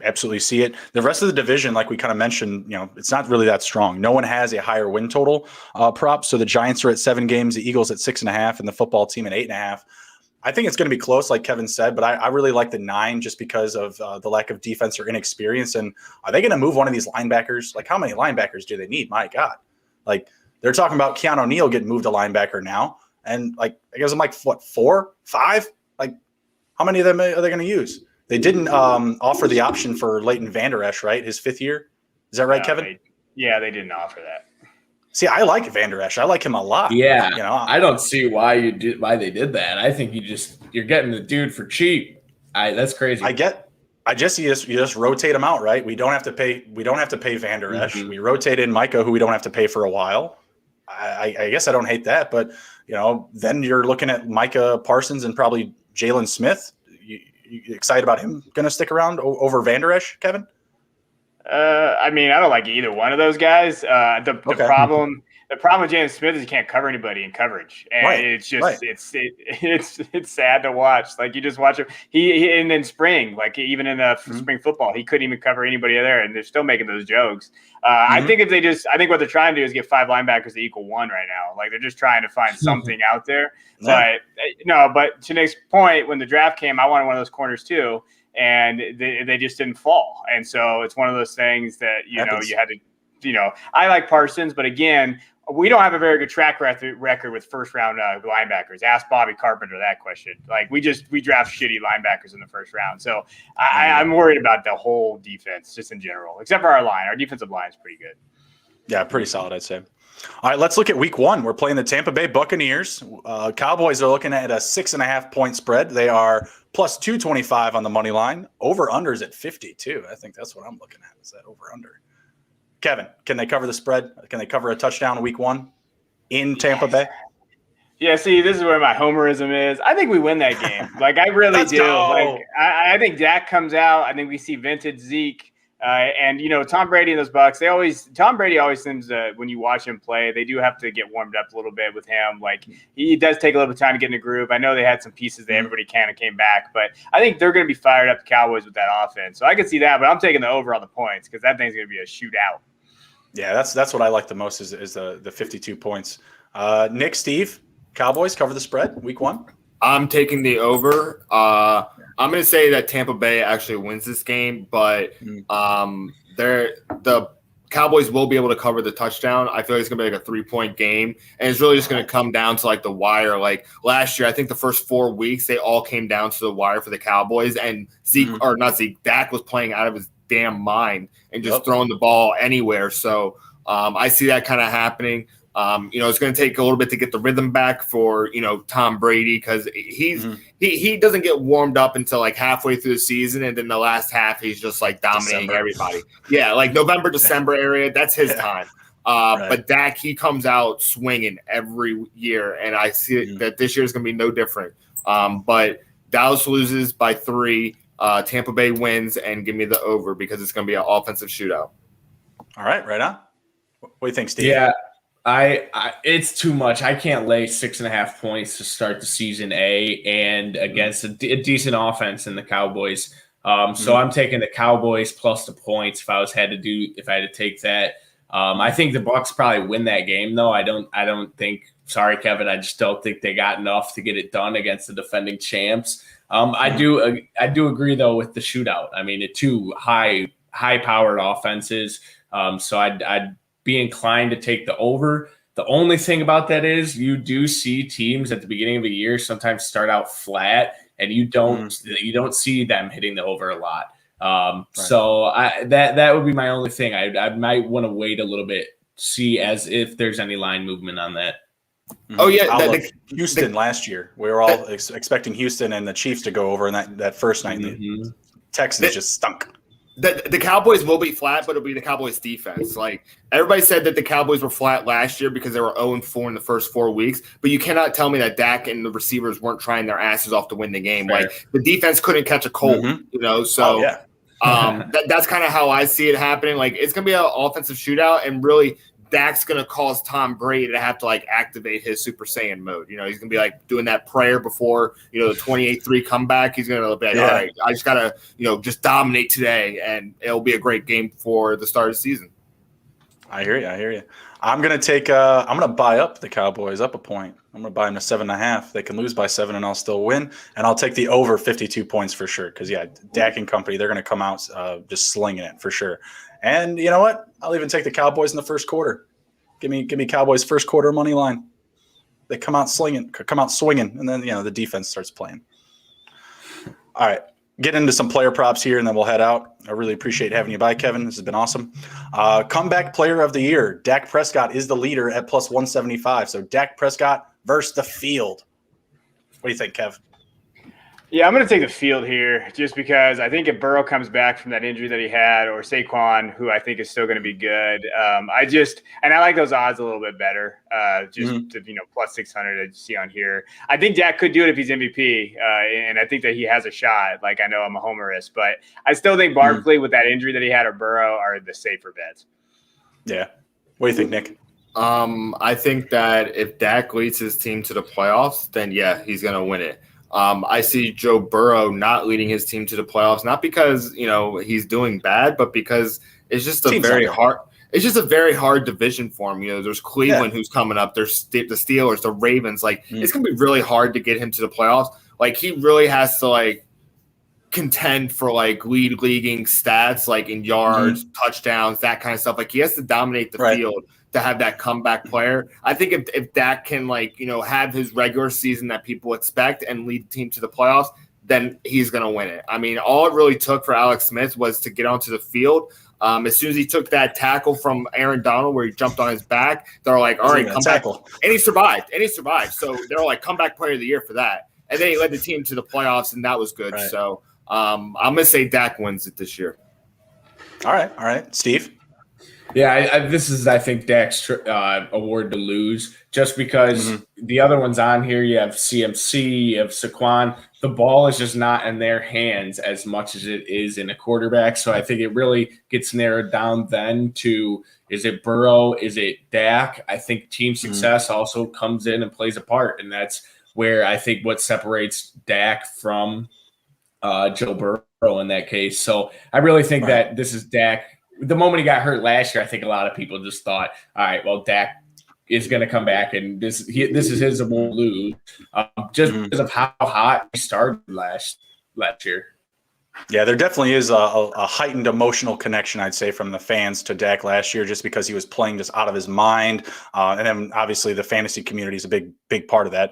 absolutely see it. The rest of the division, like we kind of mentioned, it's not really that strong. No one has a higher win total prop. So the Giants are at 7 games, the Eagles at 6.5, and the football team at 8.5. I think it's going to be close, like Kevin said, but I really like the 9 just because of the lack of defense or inexperience. And are they going to move one of these linebackers? Like, how many linebackers do they need? My God. Like, they're talking about Keanu Neal getting moved to linebacker now. And, I guess I'm like, 4, 5? Like, how many of them are they going to use? They didn't offer the option for Leighton Vander Esch, right? His 5th year. Is that right, Kevin? They didn't offer that. See, I like Vander Esch. I like him a lot. Yeah, I don't see why they did that. I think you're getting the dude for cheap. That's crazy. I guess you just rotate him out, right? We don't have to pay Vander Esch. We rotate in Micah, who we don't have to pay for a while. I guess I don't hate that, but then you're looking at Micah Parsons and probably Jalen Smith. You excited about him going to stick around over Vander Esch, Kevin? I mean, I don't like either one of those guys. The problem with James Smith is he can't cover anybody in coverage, and it's just it's sad to watch. Like you just watch him. He and then spring, like even in the spring football, he couldn't even cover anybody there, and they're still making those jokes. I think I think what they're trying to do is get 5 linebackers to equal 1 right now. Like they're just trying to find something out there. But but to Nick's point, when the draft came, I wanted one of those corners too. And they just didn't fall. And so it's one of those things that, you had to, I like Parsons, but again, we don't have a very good track record with first round linebackers. Ask Bobby Carpenter that question. Like we draft shitty linebackers in the first round. So I'm worried about the whole defense just in general, except for our line. Our defensive line is pretty good. Yeah, pretty solid, I'd say. All right, let's look at week 1. We're playing the Tampa Bay Buccaneers. Cowboys are looking at a 6.5 point spread. They are plus 225 on the money line. Over-unders at 52. I think that's what I'm looking at, is that over-under. Kevin, can they cover the spread? Can they cover a touchdown week 1? in Tampa Bay? Yeah, see, this is where my homerism is. I think we win that game. Like, I really Let's do. go. Like, I think Dak comes out. I think we see vintage Zeke. And, Tom Brady and those Bucks, Tom Brady always seems to, when you watch him play, they do have to get warmed up a little bit with him. Like, he does take a little bit of time to get in the groove. I know they had some pieces that everybody kind of came back, but I think they're going to be fired up, the Cowboys, with that offense. So I can see that, but I'm taking the over on the points because that thing's going to be a shootout. Yeah, that's what I like the most is the 52 points. Nick, Steve, Cowboys cover the spread week 1. I'm taking the over. I'm going to say that Tampa Bay actually wins this game, but the Cowboys will be able to cover the touchdown. I feel like it's going to be like a 3-point game, and it's really just going to come down to like the wire. Like last year, I think the first 4 weeks they all came down to the wire for the Cowboys, and Dak was playing out of his damn mind and just throwing the ball anywhere. So I see that kind of happening. It's going to take a little bit to get the rhythm back for, Tom Brady because he doesn't get warmed up until like halfway through the season. And then the last half, he's just like dominating everybody. Yeah, like November, December area, that's his time. But Dak, he comes out swinging every year. And I see that this year is going to be no different. But Dallas loses by 3. Tampa Bay wins and give me the over because it's going to be an offensive shootout. All right, right on. What do you think, Steve? Yeah. I it's too much. I can't lay 6.5 points to start the season and against a decent offense in the Cowboys. So I'm taking the Cowboys plus the points if I had to take that. I think the Bucs probably win that game though. I don't think. Sorry, Kevin. I just don't think they got enough to get it done against the defending champs. I do agree though with the shootout. I mean, two high powered offenses. So I'd be inclined to take the over. The only thing about that is you do see teams at the beginning of a year sometimes start out flat, and you don't see them hitting the over a lot. So that would be my only thing. I might want to wait a little bit, see as if there's any line movement on that. Oh yeah, Houston last year. We were all expecting Houston and the Chiefs to go over in that first night. The Texans just stunk. The Cowboys will be flat, but it'll be the Cowboys defense. Like everybody said that the Cowboys were flat last year because they were 0-4 in the first 4 weeks. But you cannot tell me that Dak and the receivers weren't trying their asses off to win the game. Fair. Like the defense couldn't catch a cold, So that's kind of how I see it happening. Like it's gonna be an offensive shootout, and really Dak's gonna cause Tom Brady to have to like activate his Super Saiyan mode. He's gonna be like doing that prayer before the 28-3 comeback. He's gonna be like, all right, I just gotta just dominate today, and it'll be a great game for the start of the season. I hear you. I'm gonna buy up the Cowboys up a point. I'm gonna buy them to 7.5. They can lose by 7 and I'll still win. And I'll take the over 52 points for sure. Because Dak and company, they're gonna come out just slinging it for sure. And you know what? I'll even take the Cowboys in the first quarter. Give me Cowboys first quarter money line. They come out swinging, and then the defense starts playing. All right, get into some player props here, and then we'll head out. I really appreciate having you by, Kevin. This has been awesome. Comeback player of the year, Dak Prescott is the leader at plus 175. So Dak Prescott versus the field. What do you think, Kev? Yeah, I'm going to take the field here just because I think if Burrow comes back from that injury that he had, or Saquon, who I think is still going to be good, I like those odds a little bit better, to plus 600 that you see on here. I think Dak could do it if he's MVP, and I think that he has a shot. Like I know I'm a homerist, but I still think Barkley with that injury that he had or Burrow are the safer bets. Yeah. What do you think, Nick? I think that if Dak leads his team to the playoffs, then he's going to win it. I see Joe Burrow not leading his team to the playoffs, not because he's doing bad, but because it's just a very hard division for him. There's Cleveland who's coming up. There's the Steelers, the Ravens. It's gonna be really hard to get him to the playoffs. Like he really has to contend for leaguing stats, in yards, touchdowns, that kind of stuff. He has to dominate the field to have that comeback player. I think if Dak can have his regular season that people expect and lead the team to the playoffs, then he's going to win it. I mean, all it really took for Alex Smith was to get onto the field. As soon as he took that tackle from Aaron Donald where he jumped on his back, they're like, all right, come back. And he survived. So they're like, comeback player of the year for that. And then he led the team to the playoffs, and that was good. Right. So I'm going to say Dak wins it this year. All right. Steve? Yeah, this is, I think, Dak's award to lose, just because the other ones on here, you have CMC, you have Saquon. The ball is just not in their hands as much as it is in a quarterback. So I think it really gets narrowed down then to, is it Burrow? Is it Dak? I think team success also comes in and plays a part. And that's where I think what separates Dak from Joe Burrow in that case. So I really think that this is Dak. The moment he got hurt last year, I think a lot of people just thought, all right, well, Dak is going to come back, and this is his award to lose, just because of how hot he started last year. Yeah, there definitely is a heightened emotional connection, I'd say, from the fans to Dak last year, just because he was playing just out of his mind. And then obviously the fantasy community is a big part of that.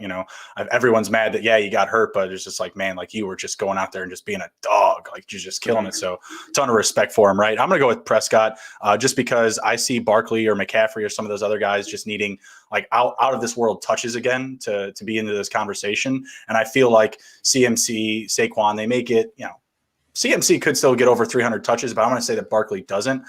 Everyone's mad that, you got hurt, but it's just like, man, like you were just going out there and just being a dog, like you're just killing it. So ton of respect for him, right? I'm going to go with Prescott just because I see Barkley or McCaffrey or some of those other guys just needing like out of this world touches again to be into this conversation. And I feel like CMC, Saquon, they make it, CMC could still get over 300 touches, but I'm going to say that Barkley doesn't.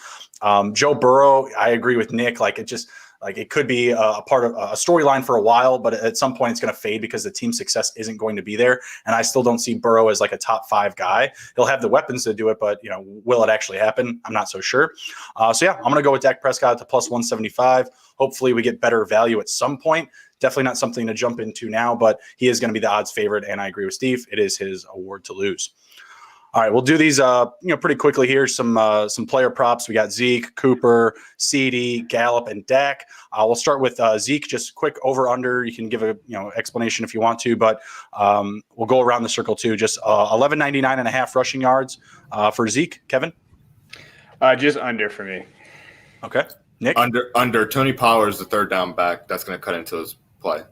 Joe Burrow, I agree with Nick. Like it could be a part of a storyline for a while, but at some point it's going to fade because the team success isn't going to be there. And I still don't see Burrow as like a top 5 guy. He'll have the weapons to do it, but will it actually happen? I'm not so sure. I'm going to go with Dak Prescott at the plus 175. Hopefully we get better value at some point. Definitely not something to jump into now, but he is going to be the odds favorite. And I agree with Steve. It is his award to lose. All right, we'll do these pretty quickly here. Some player props. We got Zeke, Cooper, CD, Gallup, and Dak. We'll start with Zeke. Just quick over under. You can give a explanation if you want to, but we'll go around the circle too. Just 1199.5 rushing yards for Zeke. Kevin, just under for me. Okay, Nick. Under. Tony Pollard is the third down back. That's going to cut into his play.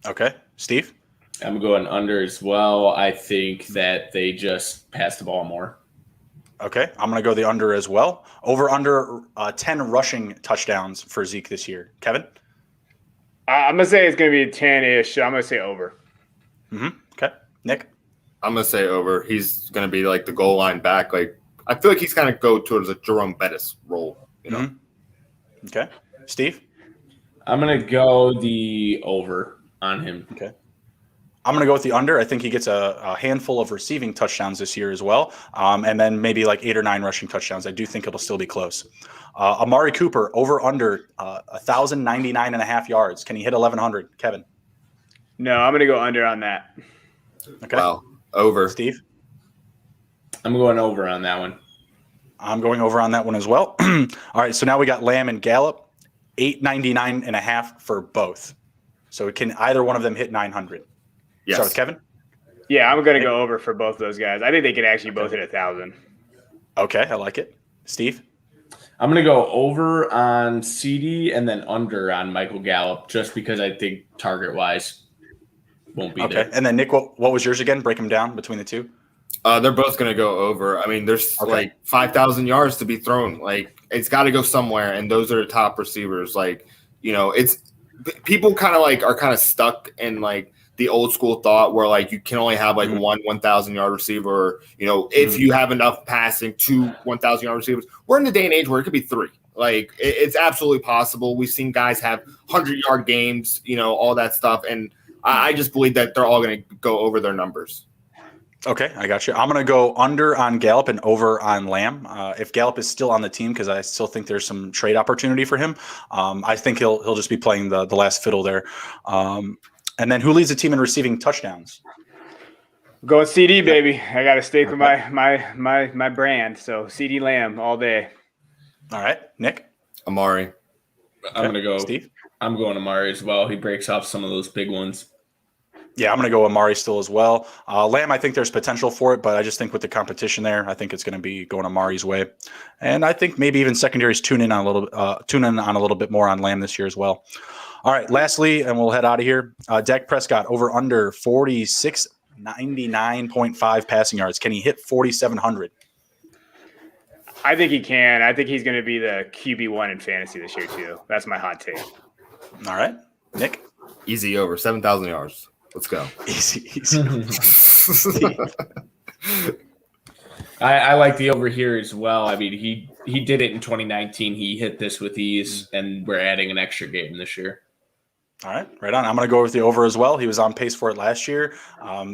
Okay, Steve. I'm going under as well. I think that they just pass the ball more. Okay, I'm going to go the under as well. Over under 10 rushing touchdowns for Zeke this year. Kevin? I'm going to say it's going to be 10-ish. I'm going to say over. Okay. Nick? I'm going to say over. He's going to be like the goal line back. Like I feel like he's going to go towards a Jerome Bettis role. Okay. Steve? I'm going to go the over on him. Okay. I'm going to go with the under. I think he gets a handful of receiving touchdowns this year as well. And then maybe like 8 or 9 rushing touchdowns. I do think it'll still be close. Amari Cooper, over under 1,099.5 yards. Can he hit 1,100? Kevin? No, I'm going to go under on that. Okay. Wow. Over. Steve? I'm going over on that one. I'm going over on that one as well. All right. So now we got Lamb and Gallup, 899.5 for both. So can either one of them hit 900? Yes. Start with Kevin? Yeah, I'm going to go over for both those guys. I think they could actually both hit 1,000. Okay, I like it. Steve? I'm going to go over on CD and then under on Michael Gallup, just because I think target-wise won't be there. And then Nick, what was yours again? Break them down between the two. They're both going to go over. I mean, there's like 5,000 yards to be thrown. Like it's got to go somewhere, and those are the top receivers. Like it's people kind of like are kind of stuck in like the old school thought where like you can only have like 1,000 yard receiver, if you have enough passing, 2 1,000 yard receivers. We're in the day and age where it could be 3. Like it's absolutely possible. We've seen guys have 100-yard games, all that stuff. And I just believe that they're all going to go over their numbers. Okay, I got you. I'm going to go under on Gallup and over on Lamb. If Gallup is still on the team, because I still think there's some trade opportunity for him, I think he'll just be playing the last fiddle there. And then who leads the team in receiving touchdowns? Going CD, baby. I got to stick with my brand. So CD Lamb all day. All right, Nick. Amari. I'm going to go. Steve. I'm going Amari as well. He breaks off some of those big ones. Yeah, I'm going to go Amari still as well. Lamb, I think there's potential for it, but I just think with the competition there, I think it's going to be going Amari's way. And I think maybe even secondaries tune in on a little bit more on Lamb this year as well. All right, lastly, and we'll head out of here. Dak Prescott over under 4699.5 passing yards. Can he hit 4,700? I think he can. I think he's going to be the QB1 in fantasy this year too. That's my hot take. All right, Nick. Easy over 7,000 yards. Let's go. Easy. I like the over here as well. I mean, he did it in 2019. He hit this with ease, and we're adding an extra game this year. All right, right on. I'm going to go with the over as well. He was on pace for it last year.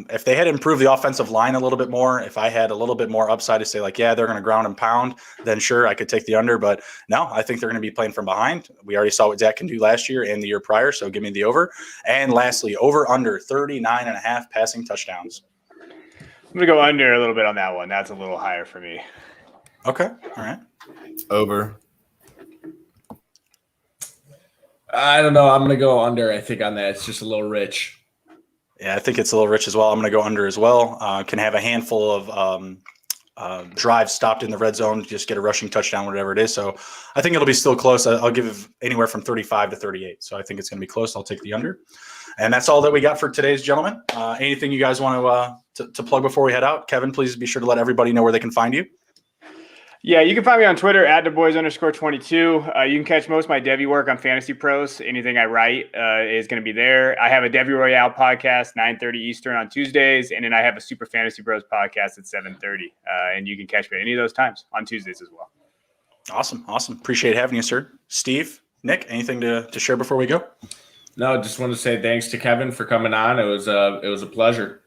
If they had improved the offensive line a little bit more, if I had a little bit more upside to say like, yeah, they're going to ground and pound, then sure, I could take the under. But no, I think they're going to be playing from behind. We already saw what Zach can do last year and the year prior, so give me the over. And lastly, over under 39.5 passing touchdowns. I'm going to go under a little bit on that one. That's a little higher for me. Okay, all right. Over. I don't know. I'm going to go under, I think, on that. It's just a little rich. Yeah, I think it's a little rich as well. I'm going to go under as well. Can have a handful of drives stopped in the red zone, just get a rushing touchdown, whatever it is. So I think it'll be still close. I'll give anywhere from 35 to 38. So I think it's going to be close. I'll take the under. And that's all that we got for today's gentlemen. Anything you guys want to plug before we head out? Kevin, please be sure to let everybody know where they can find you. Yeah, you can find me on Twitter at @DuBois_22. You can catch most of my Devy work on Fantasy Pros. Anything I write is going to be there. I have a Devy Royale podcast, 9:30 Eastern on Tuesdays, and then I have a Super Fantasy Bros podcast at 7:30. And you can catch me at any of those times on Tuesdays as well. Awesome. Appreciate having you, sir. Steve, Nick, anything to share before we go? No, just want to say thanks to Kevin for coming on. It was a pleasure.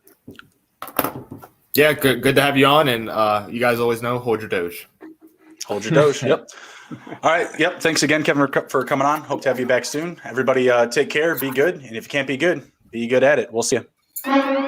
Yeah, good to have you on, and you guys always know, hold your doge. Hold your doge. Yep. All right. Yep. Thanks again, Kevin, for coming on. Hope to have you back soon. Everybody take care. Be good. And if you can't be good at it. We'll see you.